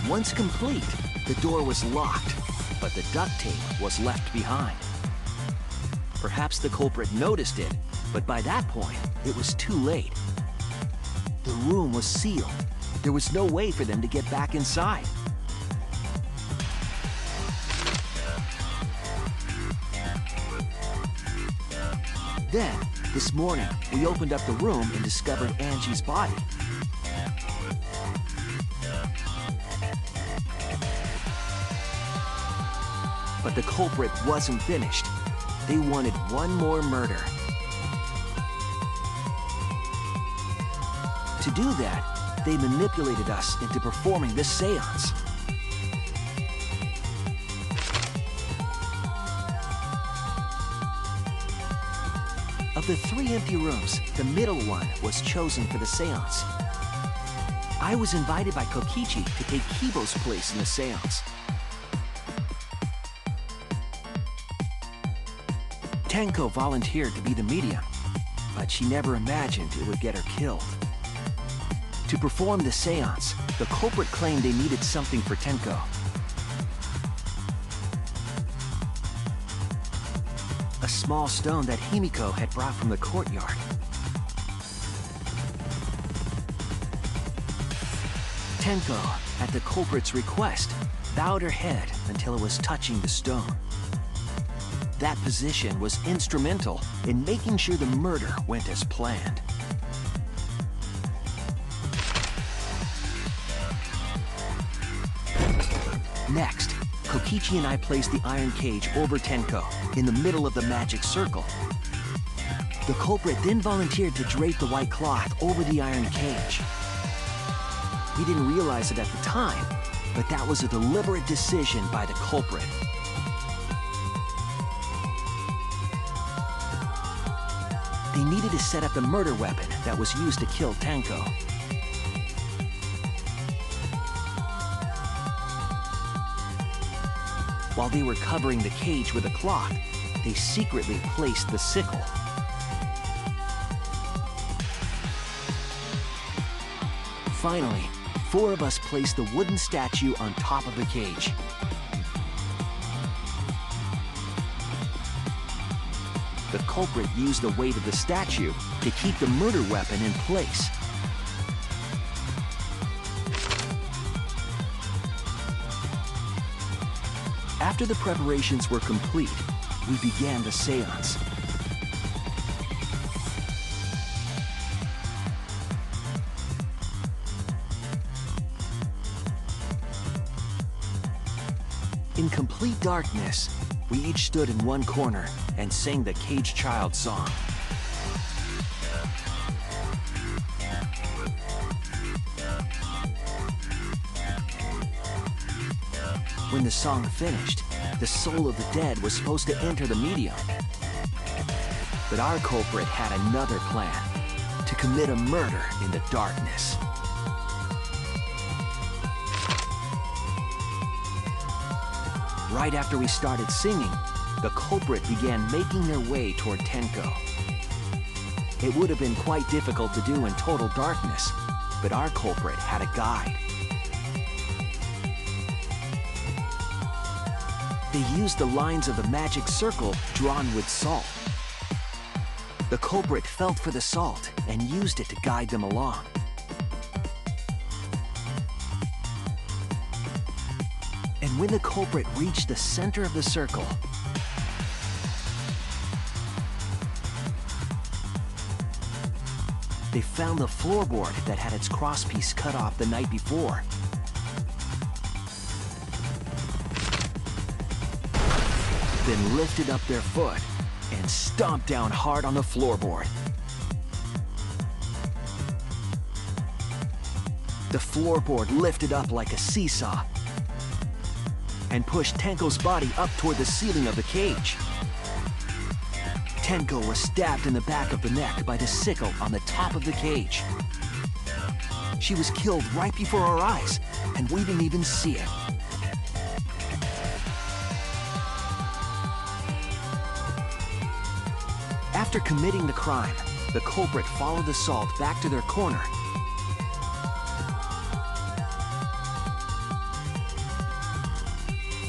Once complete, the door was locked, but the duct tape was left behind. Perhaps the culprit noticed it, but by that point, it was too late. The room was sealed. There was no way for them to get back inside. Then, this morning, we opened up the room and discovered Angie's body. But the culprit wasn't finished. They wanted one more murder. To do that, they manipulated us into performing this seance. Of the 3 empty rooms, the middle one was chosen for the seance. I was invited by Kokichi to take Kibo's place in the seance. Tenko volunteered to be the medium, but she never imagined it would get her killed. To perform the seance, the culprit claimed they needed something for Tenko. A small stone that Himiko had brought from the courtyard. Tenko, at the culprit's request, bowed her head until it was touching the stone. That position was instrumental in making sure the murder went as planned. Next, Kokichi and I placed the iron cage over Tenko in the middle of the magic circle. The culprit then volunteered to drape the white cloth over the iron cage. We didn't realize it at the time, but that was a deliberate decision by the culprit. They needed to set up the murder weapon that was used to kill Tenko. While they were covering the cage with a cloth, they secretly placed the sickle. Finally, 4 of us placed the wooden statue on top of the cage. The culprit used the weight of the statue to keep the murder weapon in place. After the preparations were complete, we began the seance. In complete darkness, we each stood in one corner and sang the Cage Child song. When the song finished, the soul of the dead was supposed to enter the medium. But our culprit had another plan, to commit a murder in the darkness. Right after we started singing, the culprit began making their way toward Tenko. It would have been quite difficult to do in total darkness, but our culprit had a guide. They used the lines of the magic circle drawn with salt. The culprit felt for the salt and used it to guide them along. And when the culprit reached the center of the circle, they found the floorboard that had its crosspiece cut off the night before. Then lifted up their foot and stomped down hard on the floorboard. The floorboard lifted up like a seesaw and pushed Tenko's body up toward the ceiling of the cage. Tenko was stabbed in the back of the neck by the sickle on the top of the cage. She was killed right before our eyes, and we didn't even see it. After committing the crime, the culprit followed the salt back to their corner.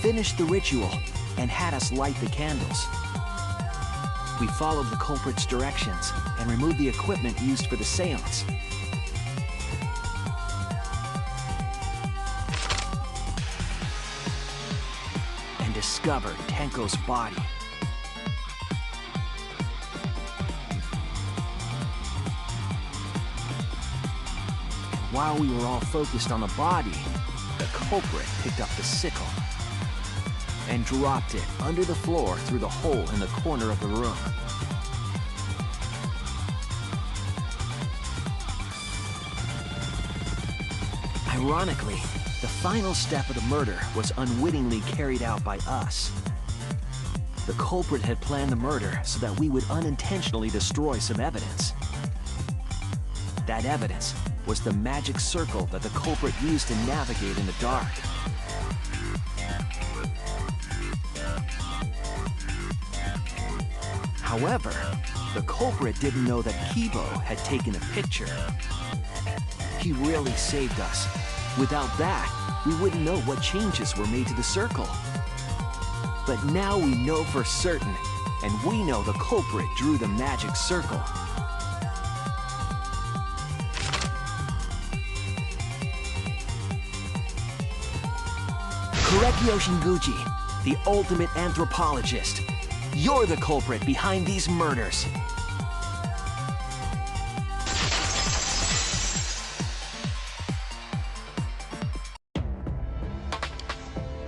Finished the ritual and had us light the candles. We followed the culprit's directions and removed the equipment used for the seance. And discovered Tenko's body. And while we were all focused on the body, the culprit picked up the sickle and dropped it under the floor through the hole in the corner of the room. Ironically, the final step of the murder was unwittingly carried out by us. The culprit had planned the murder so that we would unintentionally destroy some evidence. That evidence was the magic circle that the culprit used to navigate in the dark. However, the culprit didn't know that Kibo had taken a picture. He really saved us. Without that, we wouldn't know what changes were made to the circle. But now we know for certain, and we know the culprit drew the magic circle. Korekio Shinguchi, the ultimate anthropologist. You're the culprit behind these murders.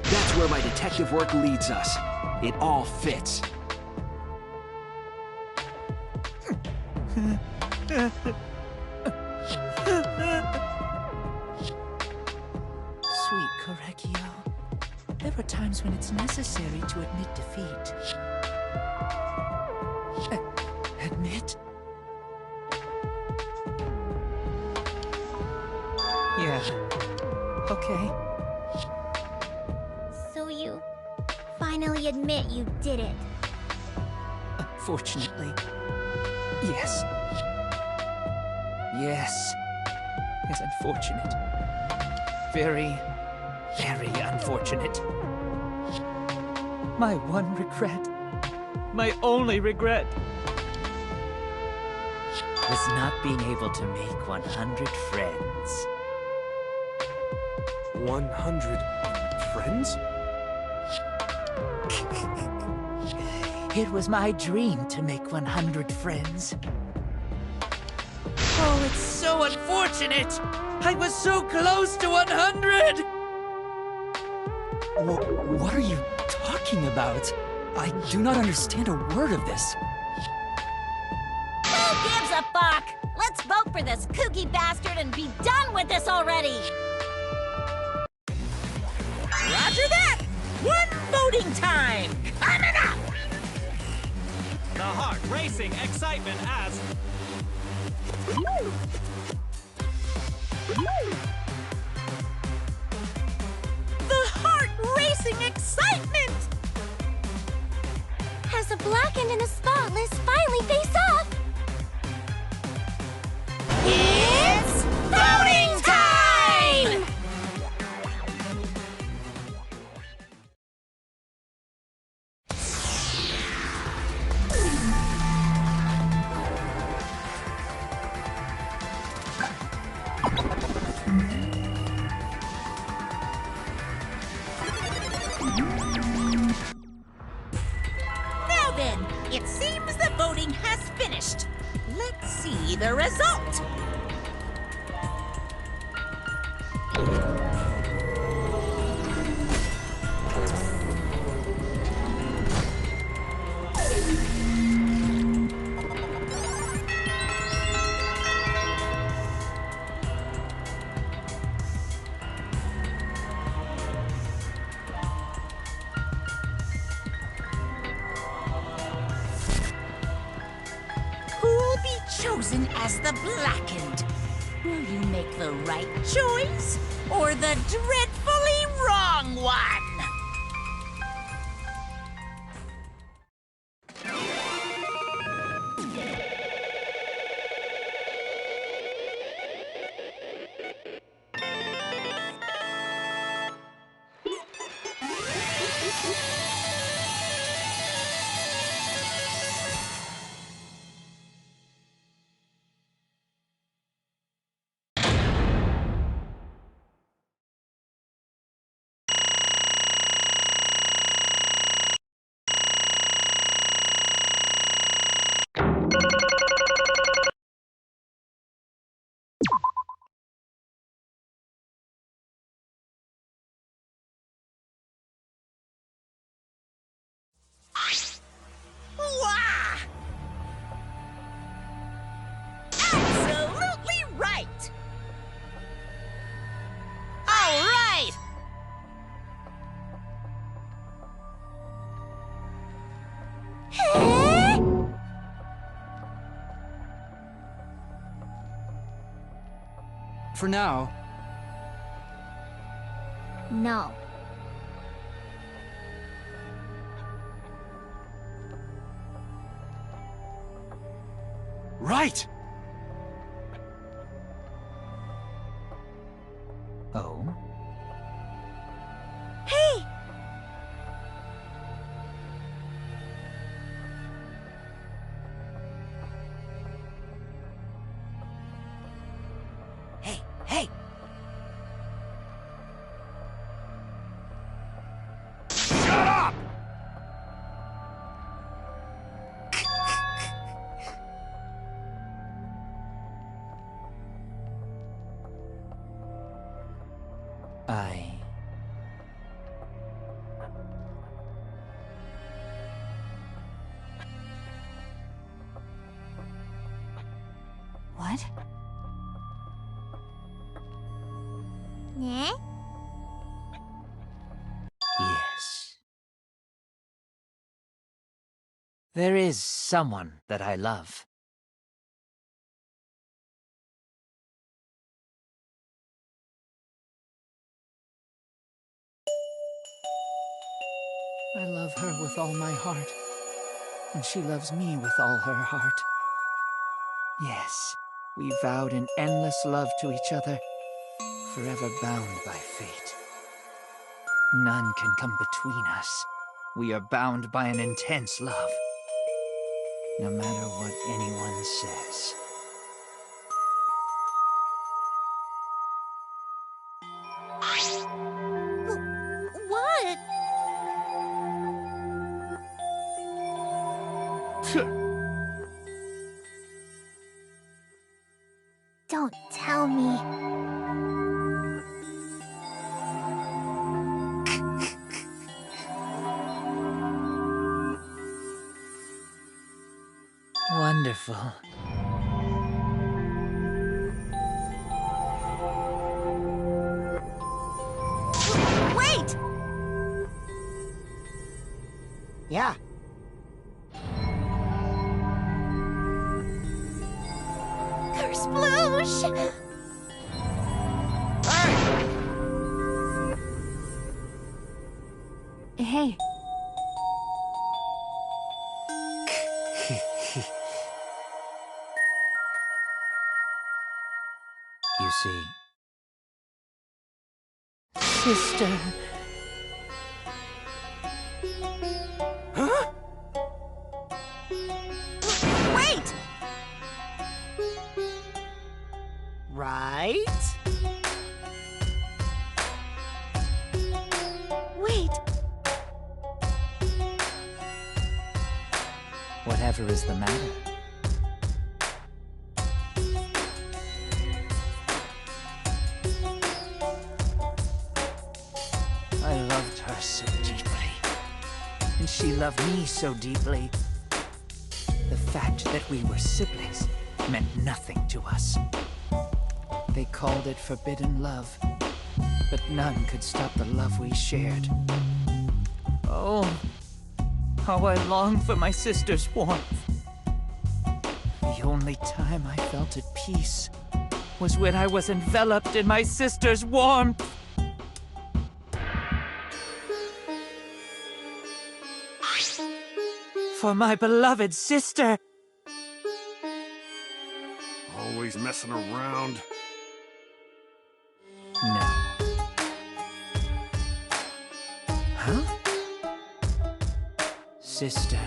That's where my detective work leads us. It all fits. Sweet Korekio. There are times when it's necessary to admit defeat. Admit? Yeah. Okay. So you finally admit you did it. Unfortunately. Yes. Yes. It's unfortunate. Very, very unfortunate. My one regret. My only regret. Was not being able to make 100 friends. 100 friends? It was my dream to make 100 friends. Oh, it's so unfortunate! I was so close to 100! What are you talking about? I do not understand a word of this. Who gives a fuck? Let's vote for this kooky bastard and be done with this already! Roger that! One voting time! Coming up! The heart racing excitement as... The heart racing excitement! As the blackened and the spotless finally face off! It's voting time! Now then, it seems the voting has finished. Let's see the result. Who'll be chosen as the blackened? Will you make the right choice or the dreadfully wrong one? Wah! Absolutely right! All right! For now, No. Right! Oh? Hey! Hey, hey! Shut up! What? Ne? Yes. There is someone that I love. I love her with all my heart, and she loves me with all her heart. Yes, we vowed an endless love to each other, forever bound by fate. None can come between us. We are bound by an intense love, no matter what anyone says. What? Don't tell me. Wonderful. Wait! Yeah. Kersploosh! Hey, You see, Sister. Huh? Wait! Right? Wait! whatever is the matter? I loved her so deeply, and she loved me so deeply. The fact that we were siblings meant nothing to us. They called it forbidden love, but none could stop the love we shared. Oh, how I long for my sister's warmth. The only time I felt at peace was when I was enveloped in my sister's warmth. For my beloved sister. Always messing around. No. Huh? Sister.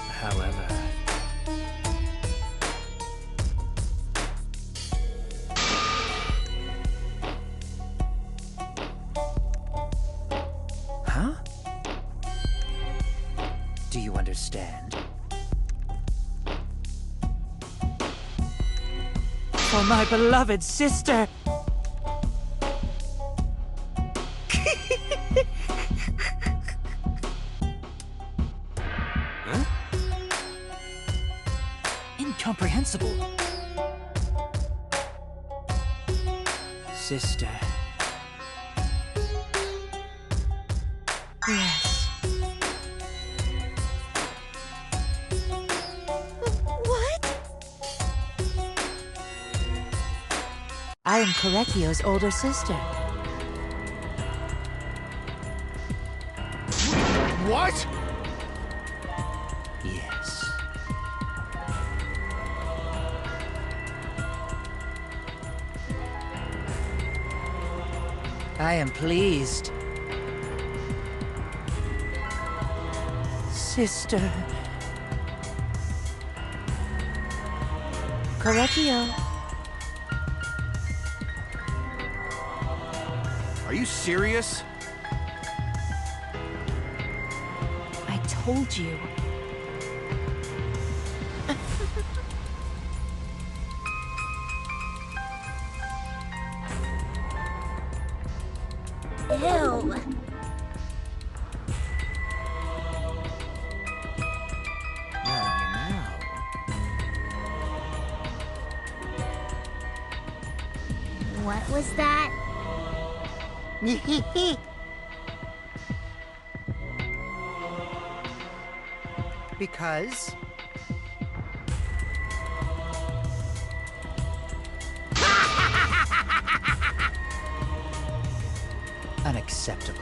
However, Huh? do you understand? For my beloved sister. Huh? Incomprehensible. Sister. Yes. What? I am Korekio's older sister. What? Yes. I am pleased. Sister. Korekio. Are you serious? I told you. Ew. What was that? Because... Unacceptable.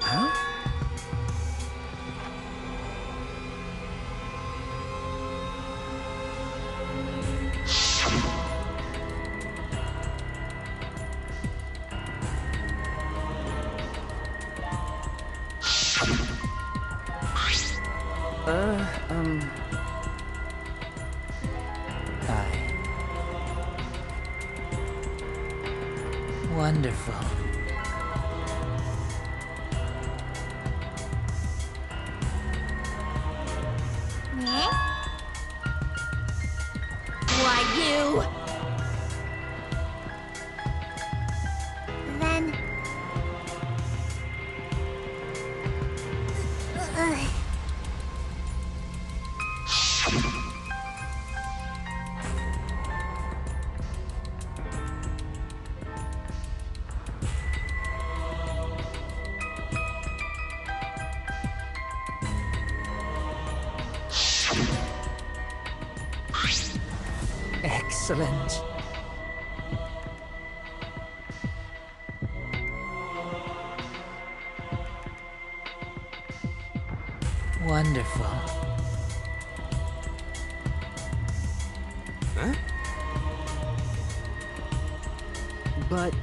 Huh? Wonderful. Why, you! Then... Excellent. Wonderful. Huh? But...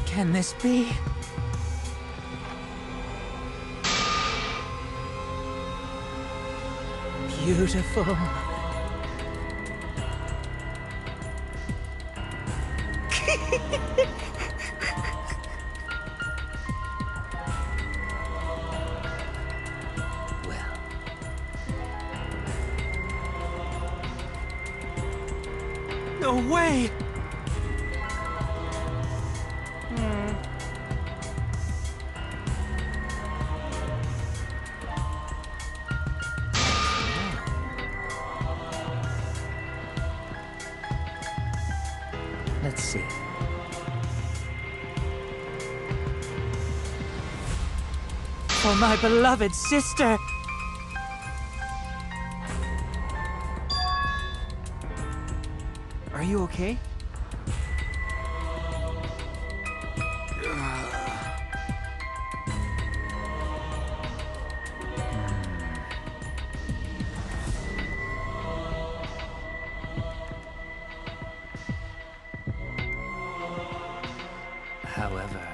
Can this be? Beautiful. Well. No way! Let's see. For my beloved sister! Are you okay? However...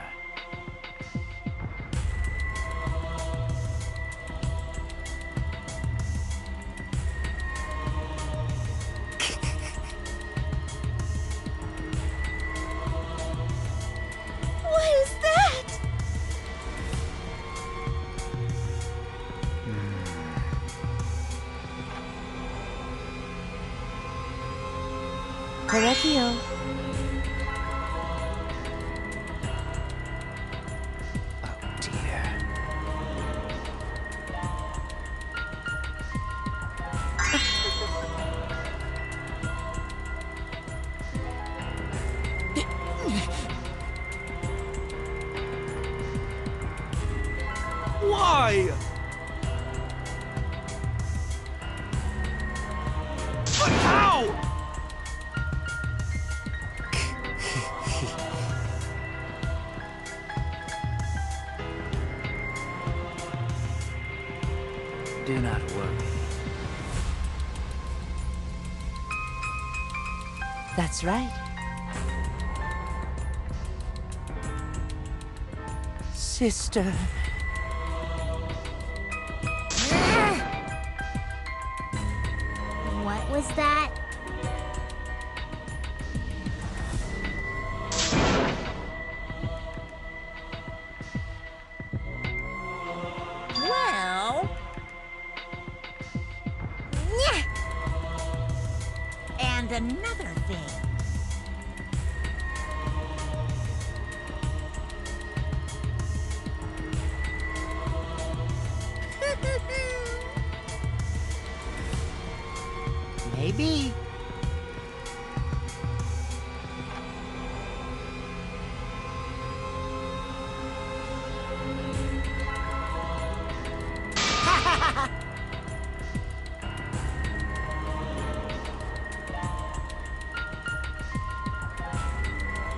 What is that? Korekio. Oh dear. That's right. Sister. What was that? Well... Nyeh! And another thing. Maybe.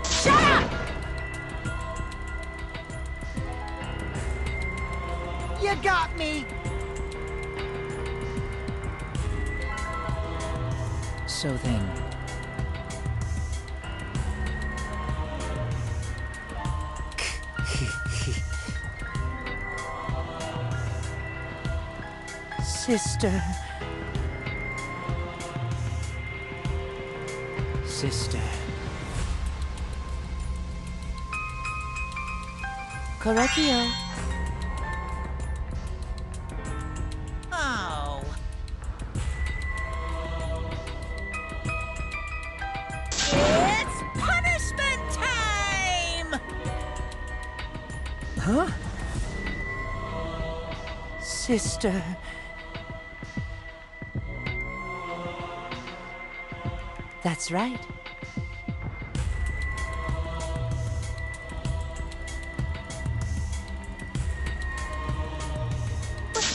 Shut up! You got me! So then... Sister. Sister. Correctio. Oh. It's punishment time! Huh? Sister. That's right.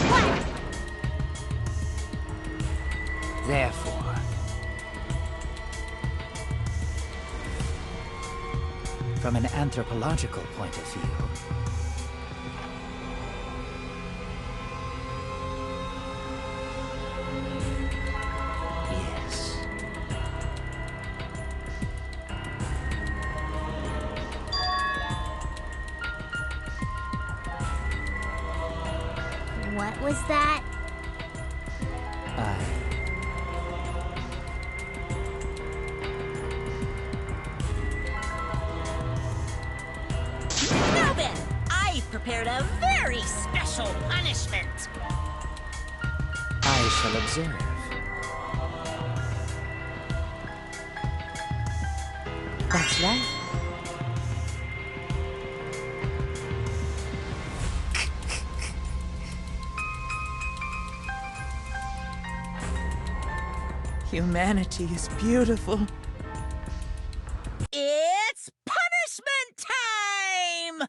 What? Therefore... From an anthropological point of view... Yes. What was that? Now then, I've prepared a very special punishment. I shall observe. That's right. Humanity is beautiful. It's punishment time!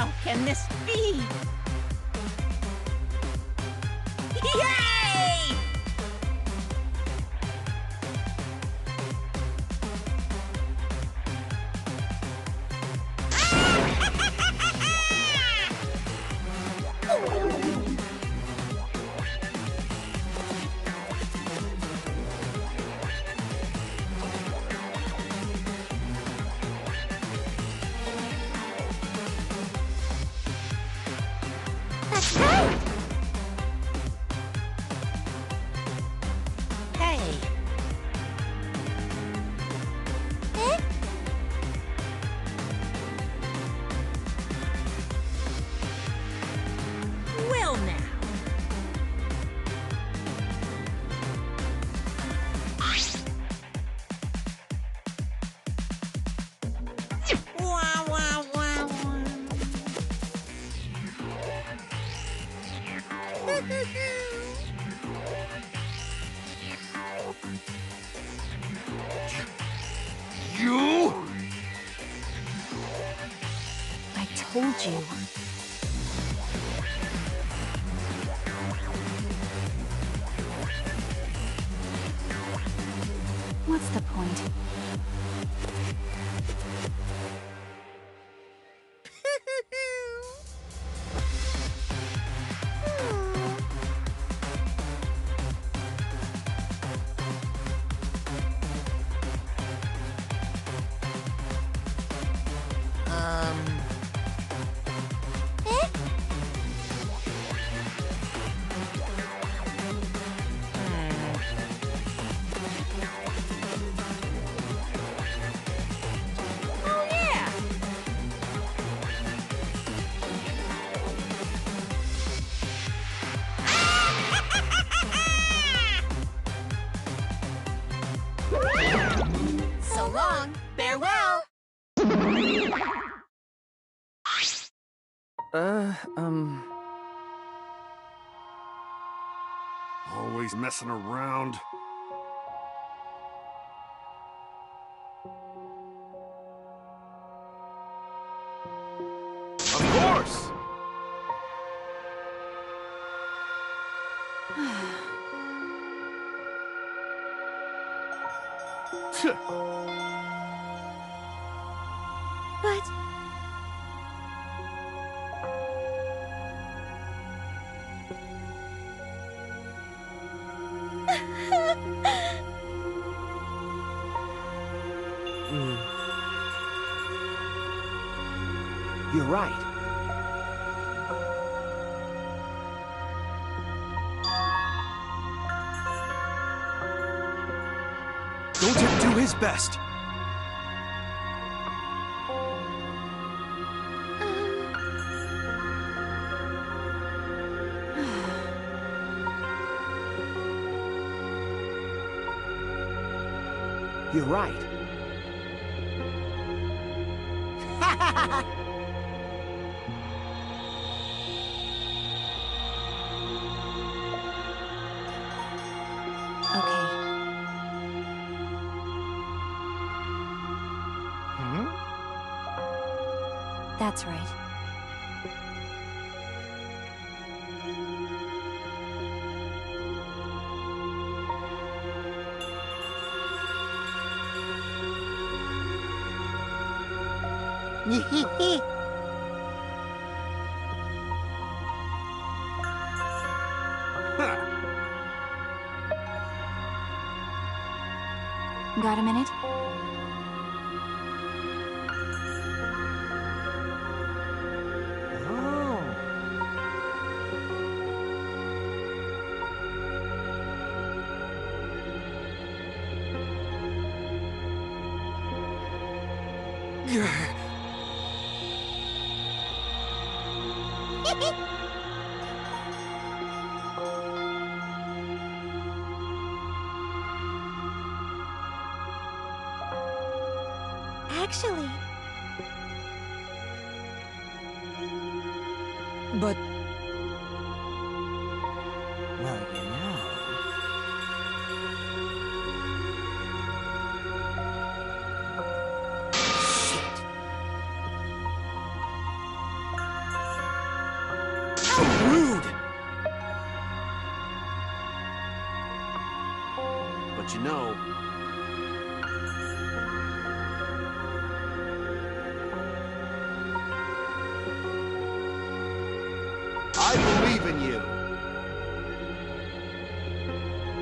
How can this be? Yay! That's right! Hey, Eh? well now. Wah, wah, wah, wah. You? I told you. What's the point? Eh? Oh, yeah. So long. Farewell. Always messing around. Of course! But... You're right. Don't do his best. You're right. Okay. That's right. Got a minute? Actually... But... Well, you know... Shit. you know. I believe in you.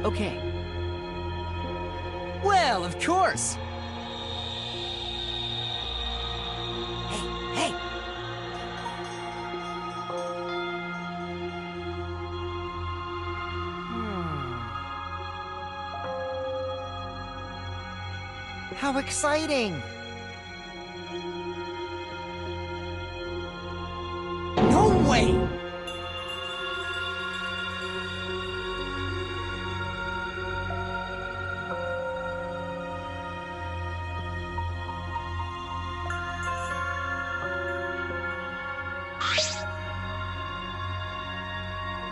Okay. Well, of course! Hey! How exciting! No way!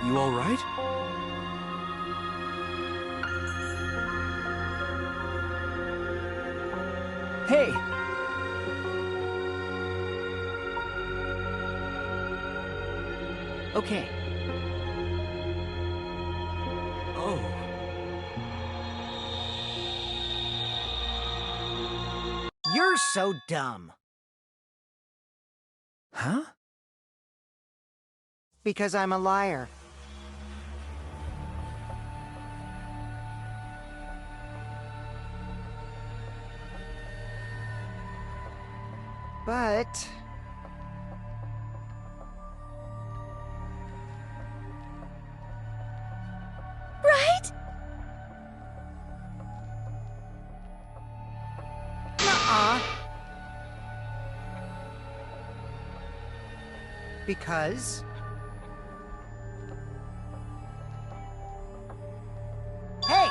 You all right? Hey! Okay. Oh. You're so dumb. Huh? Because I'm a liar. But... Right? Nuh-uh. Because... Hey!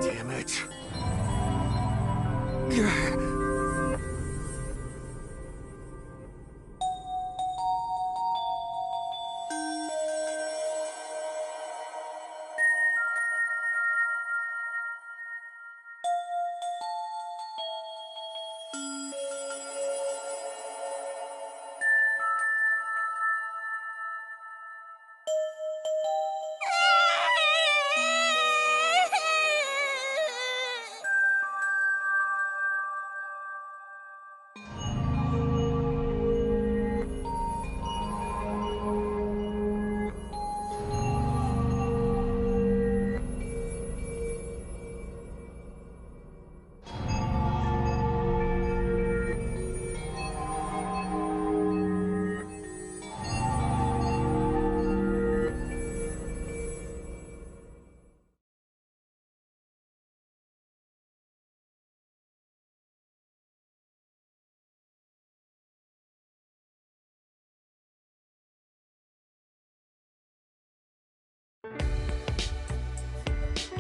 Damn it.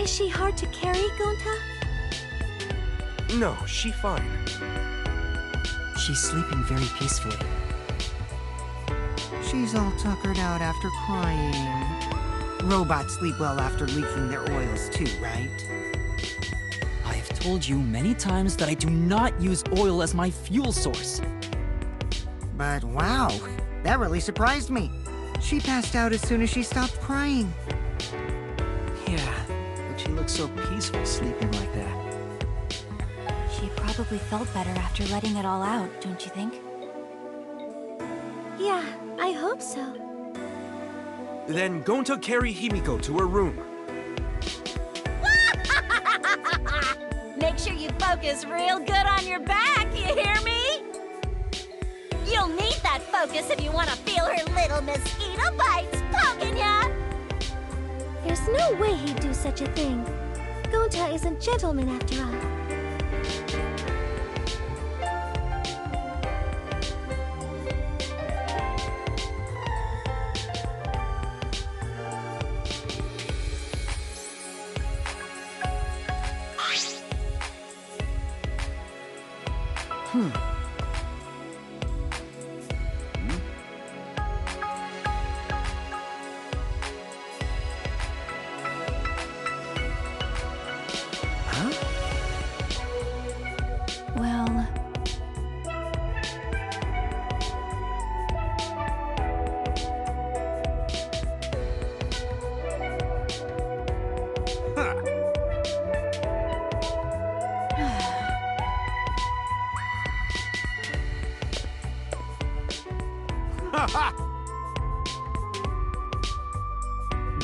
Is she hard to carry, Gonta? No, she fine. She's sleeping very peacefully. She's all tuckered out after crying. Robots sleep well after leaking their oils too, right? I have told you many times that I do not use oil as my fuel source. But wow, that really surprised me. She passed out as soon as she stopped crying. Yeah, but she looks so peaceful sleeping like that. She probably felt better after letting it all out, don't you think? Yeah, I hope so. Then Gonta carry Himiko to her room. Make sure you focus real good on your back, you hear me? You'll need that focus if you want to feel her little mosquito bites poking ya! There's no way he'd do such a thing. Gonta is a gentleman after all. Well...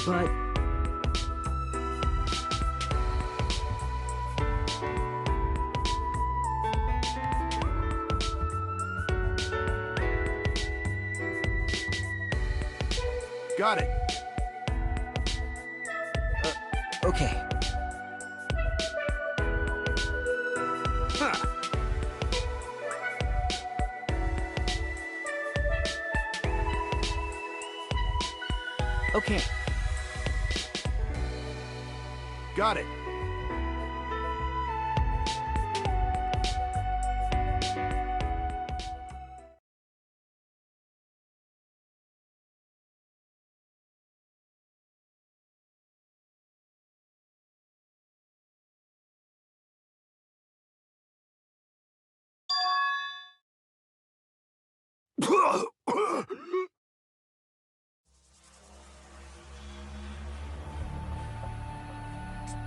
But... Got it. Okay. Okay. Got it.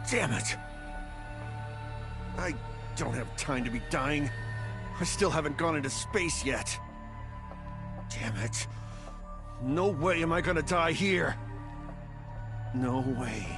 Damn it! I don't have time to be dying. I still haven't gone into space yet. Damn it. No way am I gonna die here. No way.